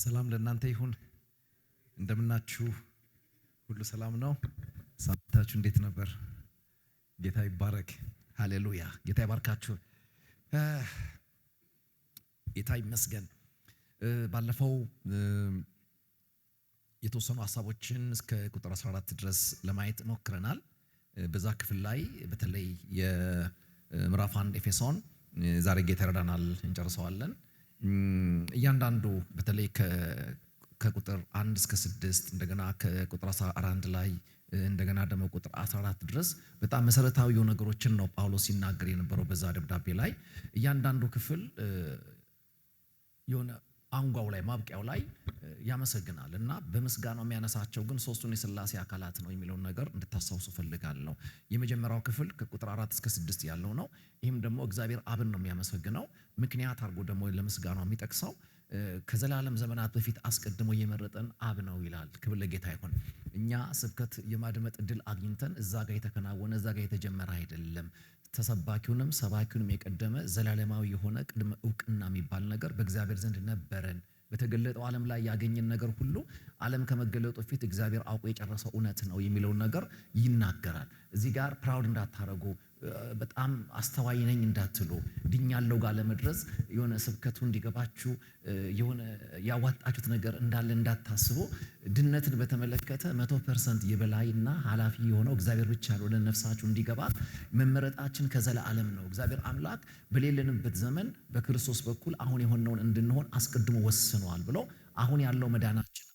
ሰላም ለእናንተ ይሁን። እንደምናችሁ? ሁሉ ሰላም ነው? ሳምንታችሁ እንዴት ነበር? ጌታ ይባረክ። ሃሌሉያ። ጌታ ይባርካችሁ። ጌታ ይመስገን። ባለፈው የተወሰኑ ሀሳቦችን እስከ ቁጥር 14 ድረስ ለማየት ሞክረናል። በዛ ክፍል ላይ በተለይ የምዕራፍ 1 ኤፌሶን ዛሬ ጌታ ይረዳናል፣ እንጨርሰዋለን። እያንዳንዱ በተለይ ከቁጥር 1 እስከ 6 እንደገና ከቁጥር 11 ላይ እንደገና ደግሞ ቁጥር 14 ድረስ በጣም መሰረታዊ ነገሮችን ነው ጳውሎስ ሲናገር የነበረው በዛ ደብዳቤ ላይ። እያንዳንዱ ክፍል የሆነ አንጓው ላይ ማብቂያው ላይ ያመሰግናል እና በምስጋናው የሚያነሳቸው ግን ሶስቱን የሥላሴ አካላት ነው የሚለውን ነገር እንድታስታውሱ ፈልጋለሁ። የመጀመሪያው ክፍል ከቁጥር 4 እስከ 6 ያለው ነው። ይህም ደግሞ እግዚአብሔር አብን ነው የሚያመሰግነው። ምክንያት አድርጎ ደግሞ ለምስጋናው የሚጠቅሰው ከዘላለም ዘመናት በፊት አስቀድሞ የመረጠን አብ ነው ይላል። ክብር ለጌታ ይሁን። እኛ ስብከት የማድመጥ እድል አግኝተን እዛ ጋር የተከናወነ እዛ ጋር የተጀመረ አይደለም። ተሰባኪውንም ሰባኪውንም የቀደመ ዘላለማዊ የሆነ ቅድመ እውቅና የሚባል ነገር በእግዚአብሔር ዘንድ ነበረን። በተገለጠው ዓለም ላይ ያገኘን ነገር ሁሉ ዓለም ከመገለጡ በፊት እግዚአብሔር አውቆ የጨረሰው እውነት ነው የሚለውን ነገር ይናገራል። እዚህ ጋር ፕራውድ እንዳታረጉ፣ በጣም አስተዋይ ነኝ እንዳትሉ፣ ድኛለሁ ጋር ለመድረስ የሆነ ስብከቱ እንዲገባችሁ የሆነ ያዋጣችሁት ነገር እንዳለ እንዳታስቡ። ድነትን በተመለከተ 100% የበላይና ኃላፊ የሆነው እግዚአብሔር ብቻ ነው። ለነፍሳችሁ እንዲገባት መመረጣችን ከዘላለም ነው። እግዚአብሔር አምላክ በሌለንበት ዘመን በክርስቶስ በኩል አሁን የሆነውን እንድንሆን አስቀድሞ ወስኗል ብሎ አሁን ያለው መዳናችን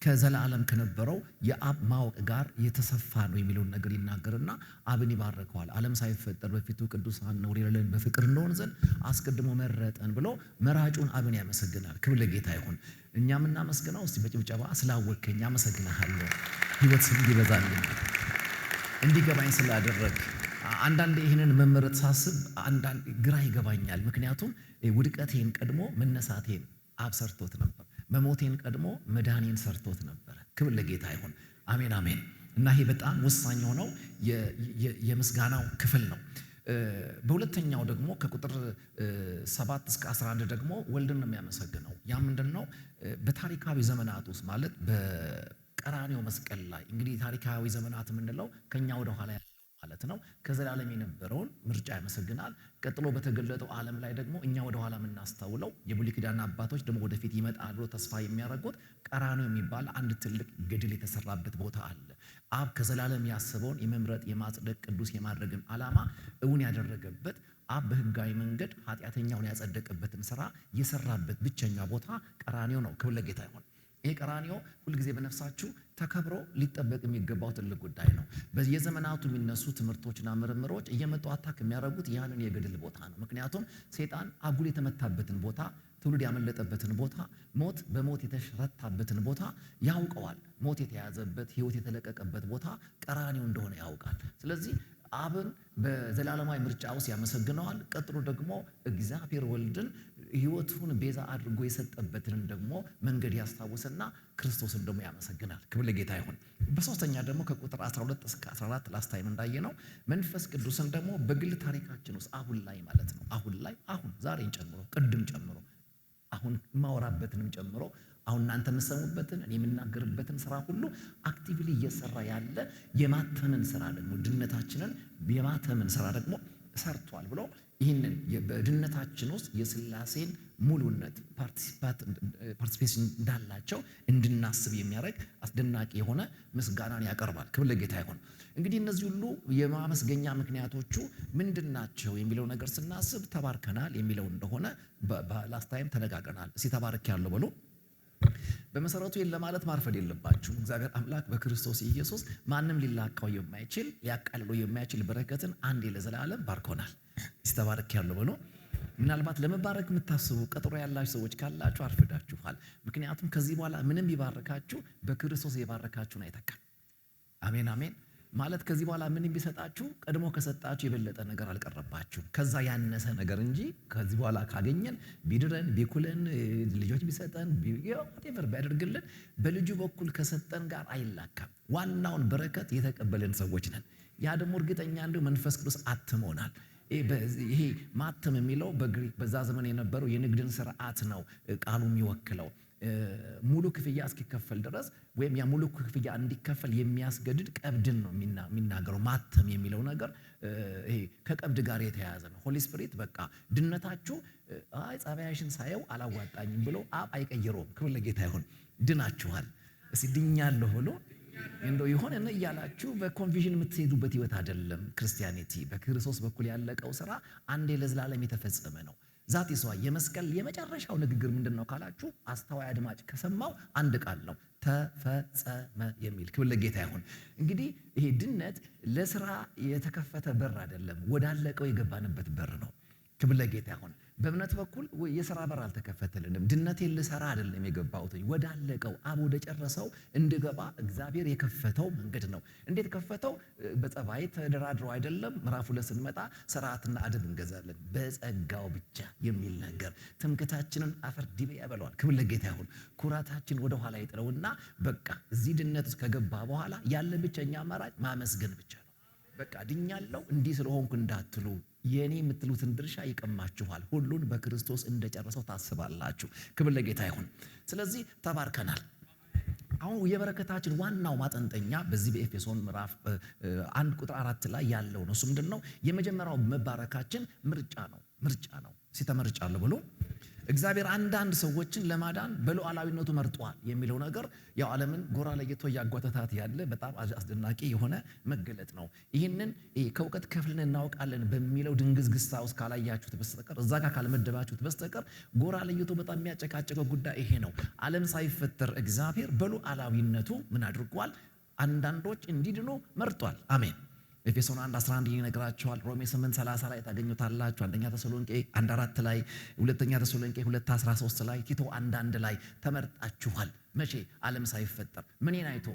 ከዘላለም ከነበረው የአብ ማወቅ ጋር የተሰፋ ነው የሚለውን ነገር ይናገርና አብን ይባርከዋል። ዓለም ሳይፈጠር በፊቱ ቅዱሳን ነውር የሌለን በፍቅር እንሆን ዘንድ አስቀድሞ መረጠን ብሎ መራጩን አብን ያመሰግናል። ክብር ለጌታ ይሁን። እኛ የምናመስግነው እስቲ በጭብጨባ ስላወከኝ አመሰግናለሁ፣ ህይወት እንዲበዛልኝ እንዲገባኝ ስላደረግ። አንዳንዴ ይህንን መመረጥ ሳስብ አንዳንድ ግራ ይገባኛል። ምክንያቱም ውድቀቴን ቀድሞ መነሳቴን አብ ሰርቶት ነበር። መሞቴን ቀድሞ መዳኔን ሰርቶት ነበረ። ክብር ለጌታ ይሁን። አሜን አሜን። እና ይሄ በጣም ወሳኝ ሆነው የምስጋናው ክፍል ነው። በሁለተኛው ደግሞ ከቁጥር 7 እስከ 11 ደግሞ ወልድን ነው የሚያመሰግነው። ያ ምንድን ነው? በታሪካዊ ዘመናት ውስጥ ማለት በቀራንዮ መስቀል ላይ እንግዲህ ታሪካዊ ዘመናት የምንለው ከኛ ወደ ኋላ ማለት ነው። ከዘላለም የነበረውን ምርጫ ያመሰግናል። ቀጥሎ በተገለጠው ዓለም ላይ ደግሞ እኛ ወደ ኋላ የምናስተውለው የብሉይ ኪዳን አባቶች ደግሞ ወደፊት ይመጣል ብሎ ተስፋ የሚያደርጉት ቀራንዮ የሚባል አንድ ትልቅ ገድል የተሰራበት ቦታ አለ። አብ ከዘላለም ያሰበውን የመምረጥ የማጽደቅ ቅዱስ የማድረግን ዓላማ እውን ያደረገበት፣ አብ በሕጋዊ መንገድ ኃጢአተኛውን ያጸደቀበትን ስራ የሰራበት ብቸኛ ቦታ ቀራንዮ ነው። ክብር ለጌታ ይሁን። ይሄ ቀራንዮ ሁልጊዜ በነፍሳችሁ ተከብሮ ሊጠበቅ የሚገባው ትልቅ ጉዳይ ነው። በየዘመናቱ የሚነሱ ትምህርቶችና ምርምሮች እየመጡ አታክ የሚያደርጉት ያንን የገድል ቦታ ነው። ምክንያቱም ሰይጣን አጉል የተመታበትን ቦታ፣ ትውልድ ያመለጠበትን ቦታ፣ ሞት በሞት የተረታበትን ቦታ ያውቀዋል። ሞት የተያዘበት ሕይወት የተለቀቀበት ቦታ ቀራንዮ እንደሆነ ያውቃል። ስለዚህ አብን በዘላለማዊ ምርጫ ውስጥ ያመሰግነዋል። ቀጥሎ ደግሞ እግዚአብሔር ወልድን ሕይወቱን ቤዛ አድርጎ የሰጠበትን ደግሞ መንገድ ያስታውስና ክርስቶስን ደግሞ ያመሰግናል። ክብር ለጌታ ይሁን። በሶስተኛ ደግሞ ከቁጥር 12 እስከ 14 ላስታይም እንዳየነው መንፈስ ቅዱስን ደግሞ በግል ታሪካችን ውስጥ አሁን ላይ ማለት ነው አሁን ዛሬን ጨምሮ ቅድም ጨምሮ አሁን የማወራበትንም ጨምሮ አሁን እናንተ የምትሰሙበትን እኔ የምናገርበትን ስራ ሁሉ አክቲቭሊ እየሰራ ያለ የማተምን ስራ ደግሞ ድነታችንን የማተምን ስራ ደግሞ ሰርቷል ብሎ ይህንን በድነታችን ውስጥ የሥላሴን ሙሉነት ፓርቲሲፔሽን እንዳላቸው እንድናስብ የሚያደርግ አስደናቂ የሆነ ምስጋናን ያቀርባል። ክብር ለጌታ ይሁን። እንግዲህ እነዚህ ሁሉ የማመስገኛ ምክንያቶቹ ምንድን ናቸው የሚለው ነገር ስናስብ ተባርከናል የሚለው እንደሆነ በላስት ታይም ተነጋግረናል። እስኪ ተባርክ ያለው በሉ። በመሰረቱ ይህን ለማለት ማርፈድ የለባችሁም። እግዚአብሔር አምላክ በክርስቶስ ኢየሱስ ማንም ሊላቀው የማይችል ሊያቃልለው የማይችል በረከትን አንዴ ለዘላለም ባርኮናል። ተባረክ ያለው ብሎ ምናልባት ለመባረክ የምታስቡ ቀጥሮ ያላችሁ ሰዎች ካላችሁ አርፍዳችኋል። ምክንያቱም ከዚህ በኋላ ምንም ቢባረካችሁ በክርስቶስ የባረካችሁን አይተካም። አሜን አሜን። ማለት ከዚህ በኋላ ምንም ቢሰጣችሁ ቀድሞ ከሰጣችሁ የበለጠ ነገር አልቀረባችሁም፣ ከዛ ያነሰ ነገር እንጂ ከዚህ በኋላ ካገኘን ቢድረን ቢኩለን ልጆች ቢሰጠን ቴቨር ቢያደርግልን በልጁ በኩል ከሰጠን ጋር አይላካም። ዋናውን በረከት የተቀበለን ሰዎች ነን። ያ ደግሞ እርግጠኛ እንደው መንፈስ ቅዱስ አትሞናል። ይሄ ማተም የሚለው በግሪክ በዛ ዘመን የነበረው የንግድን ስርዓት ነው ቃሉ የሚወክለው። ሙሉ ክፍያ እስኪከፈል ድረስ ወይም ያ ሙሉ ክፍያ እንዲከፈል የሚያስገድድ ቀብድን ነው የሚናገረው። ማተም የሚለው ነገር ይሄ ከቀብድ ጋር የተያያዘ ነው። ሆሊ ስፒሪት በቃ ድነታችሁ ጸባያሽን ሳየው አላዋጣኝም ብሎ አብ አይቀይረውም። ክብር ለጌታ ይሁን። ድናችኋል። እስቲ ድኛለሁ ብሎ እንደው የሆነ እያላችሁ በኮንፊዥን የምትሄዱበት ህይወት አይደለም። ክርስቲያኒቲ በክርስቶስ በኩል ያለቀው ስራ አንዴ ለዘላለም የተፈጸመ ነው። ዛት ይሷ የመስቀል የመጨረሻው ንግግር ምንድነው ካላችሁ፣ አስተዋይ አድማጭ ከሰማው አንድ ቃል ነው፣ ተፈጸመ የሚል። ክብር ለጌታ ይሁን። እንግዲህ ይሄ ድነት ለስራ የተከፈተ በር አይደለም፣ ወዳለቀው የገባንበት በር ነው። ክብር ለጌታ ይሁን። በእምነት በኩል የሥራ በር አልተከፈተልንም። ድነቴን ልሰራ አይደለም የገባሁት፣ ወዳለቀው አብ ወደ ጨረሰው እንድገባ እግዚአብሔር የከፈተው መንገድ ነው። እንዴት ከፈተው? በጸባይ ተደራድረው አይደለም። ምዕራፍ 2 ስንመጣ ስርዓትና አደብ እንገዛለን በጸጋው ብቻ የሚል ነገር። ትምክታችንን አፈር ዲቤ ያበለዋል። ክብር ለጌታ ይሁን። ኩራታችን ወደ ኋላ ይጥለውና በቃ እዚህ ድነት ውስጥ ከገባ በኋላ ያለ ብቸኛ አማራጭ ማመስገን ብቻ ነው። በቃ ድኛለሁ እንዲህ ስለሆንኩ እንዳትሉ፣ የኔ የምትሉትን ድርሻ ይቀማችኋል። ሁሉን በክርስቶስ እንደጨረሰው ታስባላችሁ። ክብር ለጌታ ይሁን። ስለዚህ ተባርከናል። አሁን የበረከታችን ዋናው ማጠንጠኛ በዚህ በኤፌሶን ምዕራፍ 1 ቁጥር 4 ላይ ያለው ነው። እሱ ምንድነው? የመጀመሪያው መባረካችን ምርጫ ነው። ምርጫ ነው። ሲተመርጫለሁ ብሎ እግዚአብሔር አንዳንድ ሰዎችን ለማዳን በሉዓላዊነቱ መርጧል የሚለው ነገር ያው ዓለምን ጎራ ለይቶ እያጓተታት ያለ በጣም አስደናቂ የሆነ መገለጥ ነው። ይህንን ከእውቀት ክፍልን እናውቃለን በሚለው ድንግዝግዝታ ውስጥ ካላያችሁት በስተቀር፣ እዛ ጋር ካልመደባችሁት በስተቀር ጎራ ለይቶ በጣም የሚያጨቃጨቀው ጉዳይ ይሄ ነው። ዓለም ሳይፈጠር እግዚአብሔር በሉዓላዊነቱ ምን አድርጓል? አንዳንዶች እንዲድኑ መርጧል። አሜን። ኤፌሶን 1:11 ይነግራቸዋል። ሮሜ 8:30 ላይ ታገኙታላችሁ። አንደኛ ተሰሎንቄ 1:4 ላይ፣ ሁለተኛ ተሰሎንቄ 2:13 ላይ፣ ቲቶ 1:1 ላይ ተመርጣችኋል። መቼ? ዓለም ሳይፈጠር። ምንን አይቶ?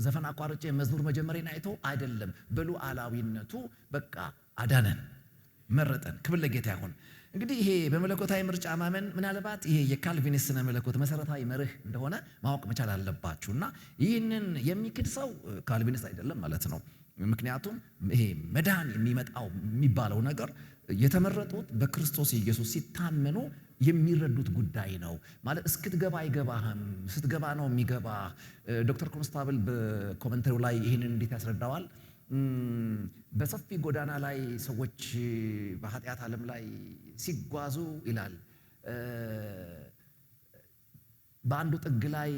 ዘፈን አቋርጬ መዝሙር መጀመሪያን አይቶ አይደለም። በሉዓላዊነቱ በቃ አዳነን፣ መረጠን። ክብር ለጌታ ይሁን። እንግዲህ ይሄ በመለኮታዊ ምርጫ ማመን ምናልባት ይሄ የካልቪኒስት ስነ መለኮት መሰረታዊ መርህ እንደሆነ ማወቅ መቻል አለባችሁና ይህንን የሚክድ ሰው ካልቪኒስት አይደለም ማለት ነው። ምክንያቱም ይሄ መዳን የሚመጣው የሚባለው ነገር የተመረጡት በክርስቶስ ኢየሱስ ሲታመኑ የሚረዱት ጉዳይ ነው ማለት። እስክትገባ አይገባህም፣ ስትገባ ነው የሚገባ። ዶክተር ኮንስታብል በኮመንተሪው ላይ ይህንን እንዴት ያስረዳዋል? በሰፊ ጎዳና ላይ ሰዎች በኃጢአት ዓለም ላይ ሲጓዙ ይላል፣ በአንዱ ጥግ ላይ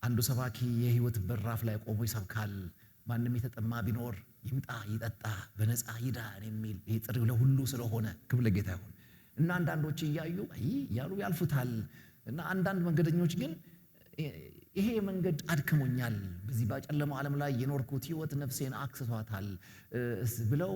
አንዱ ሰባኪ የህይወት በራፍ ላይ ቆሞ ይሰብካል። ማንም የተጠማ ቢኖር ይምጣ ይጠጣ፣ በነፃ ይዳን የሚል ይህ ጥሪው ለሁሉ ስለሆነ ክብር ለጌታ ይሁን። እና አንዳንዶች እያዩ እያሉ ያልፉታል። እና አንዳንድ መንገደኞች ግን ይሄ መንገድ አድክሞኛል፣ በዚህ በጨለማው ዓለም ላይ የኖርኩት ህይወት ነፍሴን አክስቷታል ብለው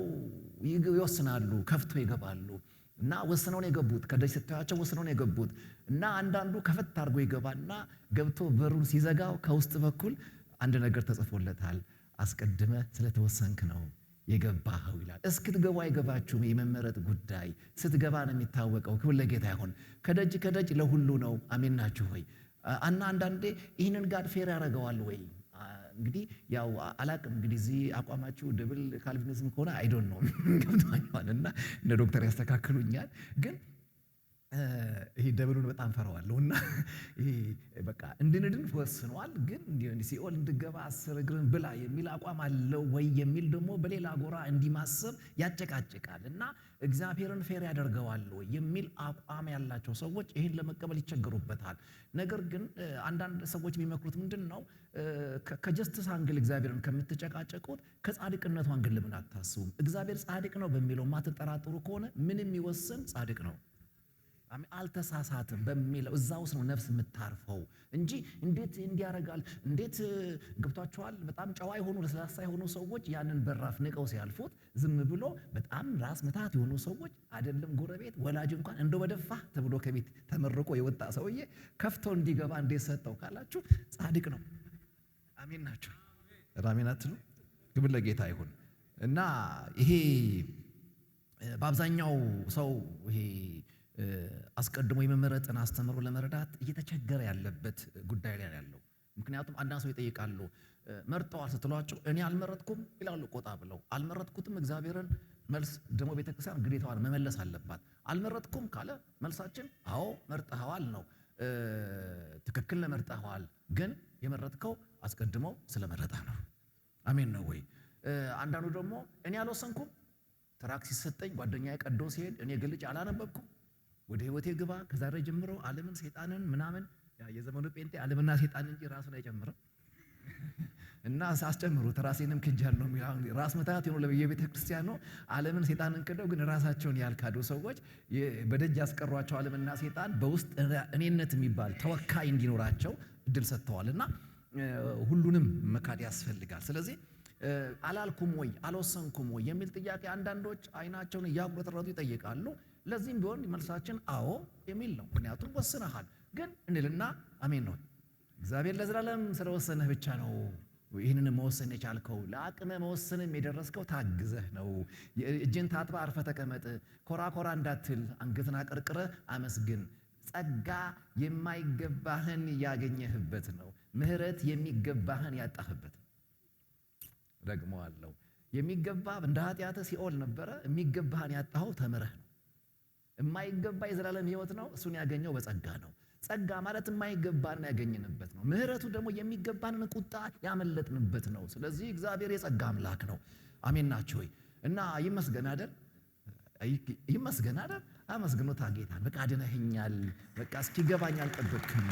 ይወስናሉ። ከፍቶ ይገባሉ። እና ወስነው ነው የገቡት። ከደጅ ስታያቸው ወስነው ነው የገቡት። እና አንዳንዱ ከፈት አድርጎ ይገባና ገብቶ በሩን ሲዘጋው ከውስጥ በኩል አንድ ነገር ተጽፎለታል። አስቀድመ ስለተወሰንክ ነው የገባኸው ይላል። እስክትገቡ አይገባችሁም። የመመረጥ ጉዳይ ስትገባ ነው የሚታወቀው። ክብር ለጌታ ይሁን። ከደጅ ለሁሉ ነው። አሜን ናችሁ ሆይ? እና አንዳንዴ ይህንን ጋር ፌር ያደርገዋል ወይ? እንግዲህ ያው አላቅም። እንግዲህ እዚህ አቋማችሁ ደብል ካልቪኒዝም ከሆነ አይዶን ነው ገብቷል። እና እንደ ዶክተር ያስተካክሉኛል ግን ይሄ ደብሉን በጣም ፈራዋለሁ። እና ይሄ በቃ እንድንድን ወስኗል፣ ግን ሲኦል እንድገባ 10 እግርን ብላ የሚል አቋም አለው ወይ የሚል ደግሞ በሌላ ጎራ እንዲማሰብ ያጨቃጭቃል። እና እግዚአብሔርን ፌር ያደርገዋል ወይ የሚል አቋም ያላቸው ሰዎች ይህን ለመቀበል ይቸገሩበታል። ነገር ግን አንዳንድ ሰዎች የሚመክሩት ምንድን ነው? ከጀስትስ አንግል እግዚአብሔርን ከምትጨቃጨቁት ከጻድቅነቱ አንግል ለምን አታስቡም? እግዚአብሔር ጻድቅ ነው በሚለው ማትጠራጥሩ ከሆነ ምንም ይወስን ጻድቅ ነው፣ አልተሳሳትም በሚለው እዛ ውስጥ ነው ነፍስ የምታርፈው እንጂ እንዴት እንዲያረጋል እንዴት ገብቷቸዋል። በጣም ጨዋ የሆኑ ለስላሳ የሆኑ ሰዎች ያንን በራፍ ንቀው ሲያልፉት ዝም ብሎ በጣም ራስ ምታት የሆኑ ሰዎች አይደለም ጎረቤት ወላጅ እንኳን እንደው በደፋ ተብሎ ከቤት ተመርቆ የወጣ ሰውዬ ከፍቶ እንዲገባ እንዴት ሰጠው ካላችሁ ጻድቅ ነው። አሜን ናችሁ? አሜን አትሉ? ክብር ለጌታ ይሁን። እና ይሄ በአብዛኛው ሰው ይሄ አስቀድሞ የመመረጥን አስተምሮ ለመረዳት እየተቸገረ ያለበት ጉዳይ ላይ ያለው። ምክንያቱም አንዳንድ ሰው ይጠይቃሉ፣ መርጠዋል ስትሏቸው እኔ አልመረጥኩም ይላሉ። ቆጣ ብለው አልመረጥኩትም እግዚአብሔርን መልስ ደግሞ ቤተክርስቲያን ግዴታዋን መመለስ አለባት። አልመረጥኩም ካለ መልሳችን አዎ መርጠኸዋል ነው። ትክክል ነው መርጠኸዋል፣ ግን የመረጥከው አስቀድሞ ስለመረጠህ ነው። አሜን ነው ወይ? አንዳንዱ ደግሞ እኔ አልወሰንኩም፣ ትራክ ሲሰጠኝ ጓደኛዬ ቀዶ ሲሄድ እኔ ገልጬ አላነበብኩም፣ ወደ ህይወቴ ግባ ከዛሬ ጀምሮ ዓለምን ሰይጣንን ምናምን። የዘመኑ ጴንጤ ዓለምና ሰይጣን እንጂ ራሱን አይጨምርም። እና ሳስጨምሩት ራሴንም ክጃለሁ። ራስ መታት ነው ለቤተ ክርስቲያን ነው። ዓለምን ሰይጣንን ክደው ግን ራሳቸውን ያልካዱ ሰዎች በደጅ ያስቀሯቸው ዓለምና ሰይጣን በውስጥ እኔነት የሚባል ተወካይ እንዲኖራቸው እድል ሰጥተዋልና ሁሉንም መካድ ያስፈልጋል። ስለዚህ አላልኩም ወይ አልወሰንኩም ወይ የሚል ጥያቄ አንዳንዶች አይናቸውን እያጉረጠረጡ ይጠይቃሉ። ለዚህም ቢሆን መልሳችን አዎ የሚል ነው። ምክንያቱም ወስነሃል ግን እንልና አሜን ነው። እግዚአብሔር ለዘላለም ስለወሰነህ ብቻ ነው ይህንን መወሰን የቻልከው። ለአቅመ መወሰንም የደረስከው ታግዘህ ነው። እጅን ታጥባ አርፈ ተቀመጥ፣ ኮራ ኮራ እንዳትል፣ አንገትን አቀርቅረ አመስግን። ጸጋ የማይገባህን ያገኘህበት ነው። ምሕረት የሚገባህን ያጣህበት። ደግሞ አለው የሚገባ እንደ ኃጢአት ሲኦል ነበረ፣ የሚገባህን ያጣኸው ተምረህ ነው። የማይገባ የዘላለም ሕይወት ነው፣ እሱን ያገኘው በጸጋ ነው። ጸጋ ማለት የማይገባን ያገኘንበት ነው። ምሕረቱ ደግሞ የሚገባንን ቁጣ ያመለጥንበት ነው። ስለዚህ እግዚአብሔር የጸጋ አምላክ ነው። አሜን ናችሁ ወይ? እና ይመስገን አይደል? ይመስገን አይደል? አመስግኖታ ጌታን። በቃ አድነኸኛል፣ በቃ እስኪገባኝ አልጠበቅክም።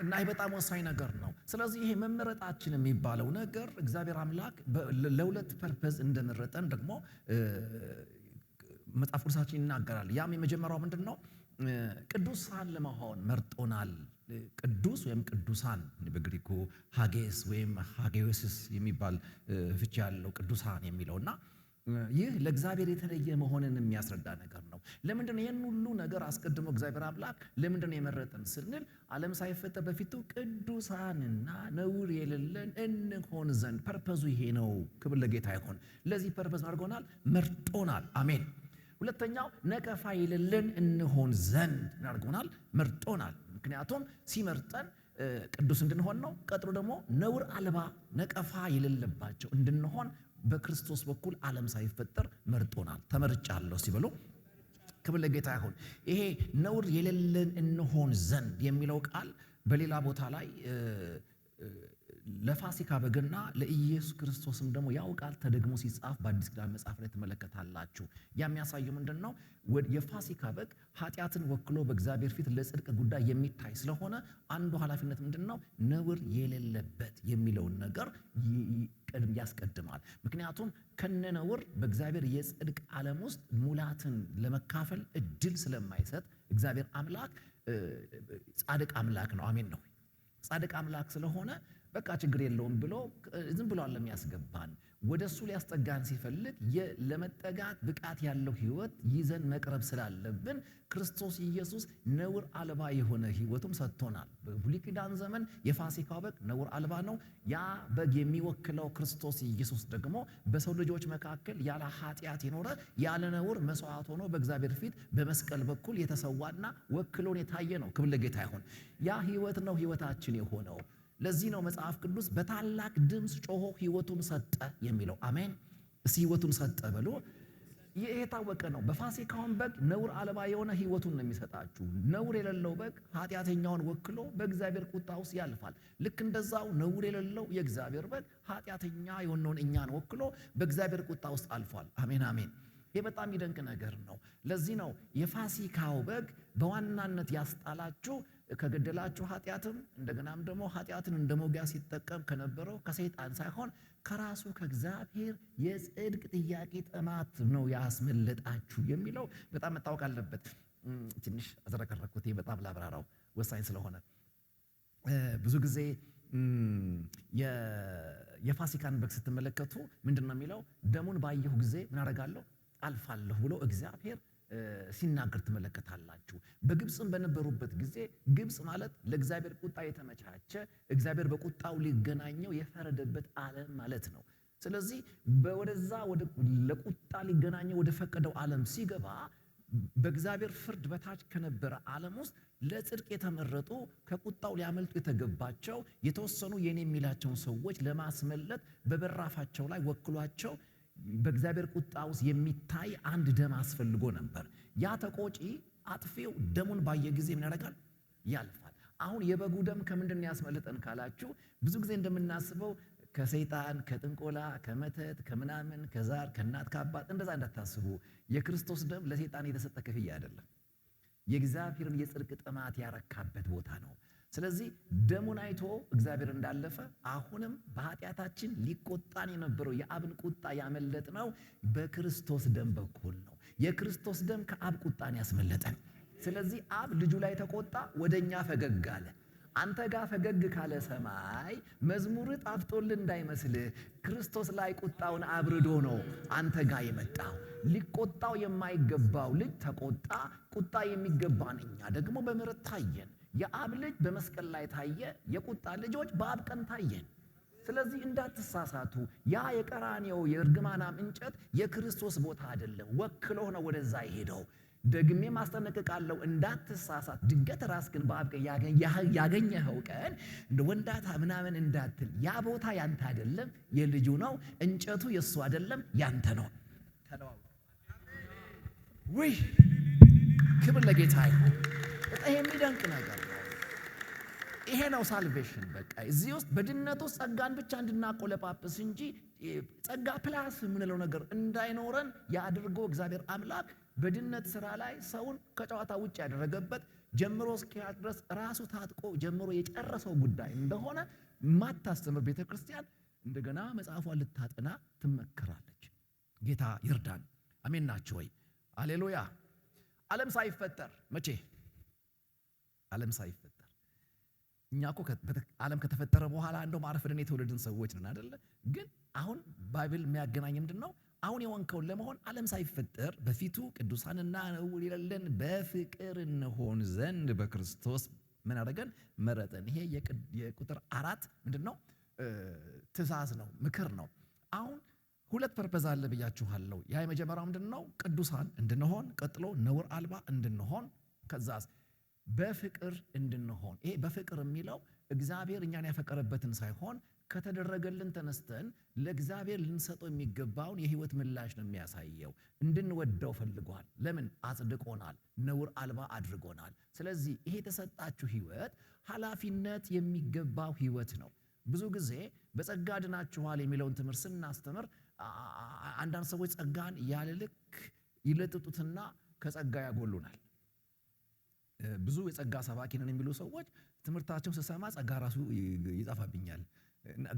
እና ይህ በጣም ወሳኝ ነገር ነው። ስለዚህ ይሄ መመረጣችን የሚባለው ነገር እግዚአብሔር አምላክ ለሁለት ፐርፐዝ እንደመረጠን ደግሞ መጽሐፍ ቅዱሳችን ይናገራል። ያም የመጀመሪያው ምንድን ነው? ቅዱሳን ለመሆን መርጦናል። ቅዱስ ወይም ቅዱሳን በግሪኩ ሃጌስ ወይም ሃጌዮስስ የሚባል ፍቺ ያለው ቅዱሳን የሚለውና ይህ ለእግዚአብሔር የተለየ መሆንን የሚያስረዳ ነገር ነው። ለምንድን ነው ይህን ሁሉ ነገር አስቀድሞ እግዚአብሔር አምላክ ለምንድን ነው የመረጠን ስንል ዓለም ሳይፈጠር በፊቱ ቅዱሳንና ነውር የሌለን እንሆን ዘንድ ፐርፐዙ ይሄ ነው። ክብር ለጌታ ይሁን። ለዚህ ፐርፐዝ አድርጎናል፣ መርጦናል። አሜን። ሁለተኛው ነቀፋ የሌለን እንሆን ዘንድ አድርጎናል፣ መርጦናል። ምክንያቱም ሲመርጠን ቅዱስ እንድንሆን ነው። ቀጥሎ ደግሞ ነውር አልባ ነቀፋ የሌለባቸው እንድንሆን በክርስቶስ በኩል ዓለም ሳይፈጠር መርጦናል። ተመርጫለሁ ሲበሉ ክብር ለጌታ ይሁን። ይሄ ነውር የሌለን እንሆን ዘንድ የሚለው ቃል በሌላ ቦታ ላይ ለፋሲካ በግና ለኢየሱስ ክርስቶስም ደግሞ ያው ቃል ተደግሞ ሲጻፍ በአዲስ ኪዳን መጽሐፍ ላይ ትመለከታላችሁ። የሚያሳየው ምንድን ነው? የፋሲካ በግ ኃጢአትን ወክሎ በእግዚአብሔር ፊት ለጽድቅ ጉዳይ የሚታይ ስለሆነ አንዱ ኃላፊነት ምንድን ነው? ነውር የሌለበት የሚለውን ነገር ያስቀድማል። ምክንያቱም ከነነውር በእግዚአብሔር የጽድቅ ዓለም ውስጥ ሙላትን ለመካፈል እድል ስለማይሰጥ እግዚአብሔር አምላክ ጻድቅ አምላክ ነው። አሜን ነው። ጻድቅ አምላክ ስለሆነ በቃ ችግር የለውም ብሎ ዝም ብሎ አለም ያስገባን። ወደሱ ሊያስጠጋን ሲፈልግ ለመጠጋት ብቃት ያለው ህይወት ይዘን መቅረብ ስላለብን ክርስቶስ ኢየሱስ ነውር አልባ የሆነ ህይወቱም ሰጥቶናል። በብሉይ ኪዳን ዘመን የፋሲካው በግ ነውር አልባ ነው። ያ በግ የሚወክለው ክርስቶስ ኢየሱስ ደግሞ በሰው ልጆች መካከል ያለ ኃጢአት የኖረ ያለ ነውር መስዋዕት ሆኖ በእግዚአብሔር ፊት በመስቀል በኩል የተሰዋና ወክሎን የታየ ነው። ክብር ለጌታ ይሁን። ያ ህይወት ነው ህይወታችን የሆነው። ለዚህ ነው መጽሐፍ ቅዱስ በታላቅ ድምፅ ጮሆ ህይወቱን ሰጠ የሚለው። አሜን። እስቲ ህይወቱን ሰጠ በሉ። ይህ የታወቀ ነው። በፋሲካውን በግ ነውር አልባ የሆነ ህይወቱን ነው የሚሰጣችሁ። ነውር የሌለው በግ ኃጢአተኛውን ወክሎ በእግዚአብሔር ቁጣ ውስጥ ያልፋል። ልክ እንደዛው ነውር የሌለው የእግዚአብሔር በግ ኃጢአተኛ የሆነውን እኛን ወክሎ በእግዚአብሔር ቁጣ ውስጥ አልፏል። አሜን አሜን። ይህ በጣም ይደንቅ ነገር ነው። ለዚህ ነው የፋሲካው በግ በዋናነት ያስጣላችሁ ከገደላችሁ ኃጢአትም እንደገናም ደግሞ ኃጢአትን እንደ መውጊያ ሲጠቀም ከነበረው ከሰይጣን ሳይሆን ከራሱ ከእግዚአብሔር የጽድቅ ጥያቄ ጥማት ነው ያስመለጣችሁ የሚለው በጣም መታወቅ አለበት። ትንሽ አዘረከረኩት፣ በጣም ላብራራው ወሳኝ ስለሆነ ብዙ ጊዜ የፋሲካን በግ ስትመለከቱ ምንድን ነው የሚለው? ደሙን ባየሁ ጊዜ ምን አደርጋለሁ? አልፋለሁ ብሎ እግዚአብሔር ሲናገር ትመለከታላችሁ። በግብፅም በነበሩበት ጊዜ ግብፅ ማለት ለእግዚአብሔር ቁጣ የተመቻቸ እግዚአብሔር በቁጣው ሊገናኘው የፈረደበት ዓለም ማለት ነው። ስለዚህ ወደዛ ለቁጣ ሊገናኘው ወደ ፈቀደው ዓለም ሲገባ በእግዚአብሔር ፍርድ በታች ከነበረ ዓለም ውስጥ ለጽድቅ የተመረጡ ከቁጣው ሊያመልጡ የተገባቸው የተወሰኑ የኔ የሚላቸውን ሰዎች ለማስመለጥ በበራፋቸው ላይ ወክሏቸው በእግዚአብሔር ቁጣ ውስጥ የሚታይ አንድ ደም አስፈልጎ ነበር። ያ ተቆጪ አጥፊው ደሙን ባየ ጊዜ ምን ያደርጋል? ያልፋል። አሁን የበጉ ደም ከምንድን ነው ያስመለጠን ካላችሁ፣ ብዙ ጊዜ እንደምናስበው ከሰይጣን፣ ከጥንቆላ፣ ከመተት፣ ከምናምን፣ ከዛር፣ ከእናት ከአባት እንደዛ እንዳታስቡ። የክርስቶስ ደም ለሰይጣን የተሰጠ ክፍያ አይደለም። የእግዚአብሔርን የጽድቅ ጥማት ያረካበት ቦታ ነው። ስለዚህ ደሙን አይቶ እግዚአብሔር እንዳለፈ አሁንም በኃጢአታችን ሊቆጣን የነበረው የአብን ቁጣ ያመለጥነው በክርስቶስ ደም በኩል ነው። የክርስቶስ ደም ከአብ ቁጣን ያስመለጠን። ስለዚህ አብ ልጁ ላይ ተቆጣ፣ ወደኛ ፈገግ አለ። አንተ ጋር ፈገግ ካለ ሰማይ መዝሙር ጣፍጦልህ እንዳይመስልህ፣ ክርስቶስ ላይ ቁጣውን አብርዶ ነው አንተ ጋር የመጣው። ሊቆጣው የማይገባው ልጅ ተቆጣ፣ ቁጣ የሚገባን እኛ ደግሞ በምሕረት ታየን። የአብ ልጅ በመስቀል ላይ ታየ፣ የቁጣ ልጆች በአብ ቀን ታየን። ስለዚህ እንዳትሳሳቱ፣ ያ የቀራንዮው የእርግማናም እንጨት የክርስቶስ ቦታ አይደለም፣ ወክሎ ነው ወደዛ የሄደው። ደግሜ ማስጠነቅቃለሁ፣ እንዳትሳሳት። ድንገት ራስህን በአብ ቀን ያገኘኸው ቀን እንደ ወንዳታ ምናምን እንዳትል። ያ ቦታ ያንተ አይደለም፣ የልጁ ነው። እንጨቱ የሱ አይደለም፣ ያንተ ነው። ተለዋው ወይ ክብር ለጌታ ይሁን። በጣም የሚደንቅ ነገር ነው። ይሄ ነው ሳልቬሽን። በቃ እዚህ ውስጥ በድነት ውስጥ ጸጋን ብቻ እንድናቆለጳጵስ እንጂ ጸጋ ፕላስ የምንለው ነገር እንዳይኖረን ያድርጎ እግዚአብሔር አምላክ በድነት ስራ ላይ ሰውን ከጨዋታ ውጭ ያደረገበት ጀምሮ እስኪያልቅ ድረስ ራሱ ታጥቆ ጀምሮ የጨረሰው ጉዳይ እንደሆነ ማታስተምር ቤተክርስቲያን እንደገና መጽሐፏን ልታጠና ትመከራለች። ጌታ ይርዳን። አሜን ናችሁ ወይ? አሌሉያ። ዓለም ሳይፈጠር መቼ? ዓለም ሳይፈጠር እኛ እኮ ዓለም ከተፈጠረ በኋላ እንደው ማረፍደን የተወለድን ሰዎች ነን አይደለ? ግን አሁን ባይብል የሚያገናኝ ምንድነው? አሁን የሆንከውን ለመሆን ዓለም ሳይፈጠር በፊቱ ቅዱሳንና ነውር የሌለን በፍቅር እንሆን ዘንድ በክርስቶስ ምን አደረገን? መረጠን። ይሄ የቁጥር 4 ምንድነው? ትእዛዝ ነው፣ ምክር ነው። አሁን ሁለት ፐርፐዝ አለ ብያችኋለሁ። ያ የመጀመሪያው ምንድነው? ቅዱሳን እንድንሆን፣ ቀጥሎ ነውር አልባ እንድንሆን፣ ከዛስ በፍቅር እንድንሆን። ይሄ በፍቅር የሚለው እግዚአብሔር እኛን ያፈቀረበትን ሳይሆን ከተደረገልን ተነስተን ለእግዚአብሔር ልንሰጠው የሚገባውን የህይወት ምላሽ ነው የሚያሳየው። እንድንወደው ፈልጓል። ለምን? አጽድቆናል፣ ነውር አልባ አድርጎናል። ስለዚህ ይሄ የተሰጣችሁ ህይወት ኃላፊነት የሚገባው ህይወት ነው። ብዙ ጊዜ በጸጋ ድናችኋል የሚለውን ትምህርት ስናስተምር አንዳንድ ሰዎች ጸጋን ያለ ልክ ይለጥጡትና ከጸጋ ያጎሉናል። ብዙ የጸጋ ሰባኪ ነን የሚሉ ሰዎች ትምህርታቸውን ስሰማ ጸጋ ራሱ ይጠፋብኛል፣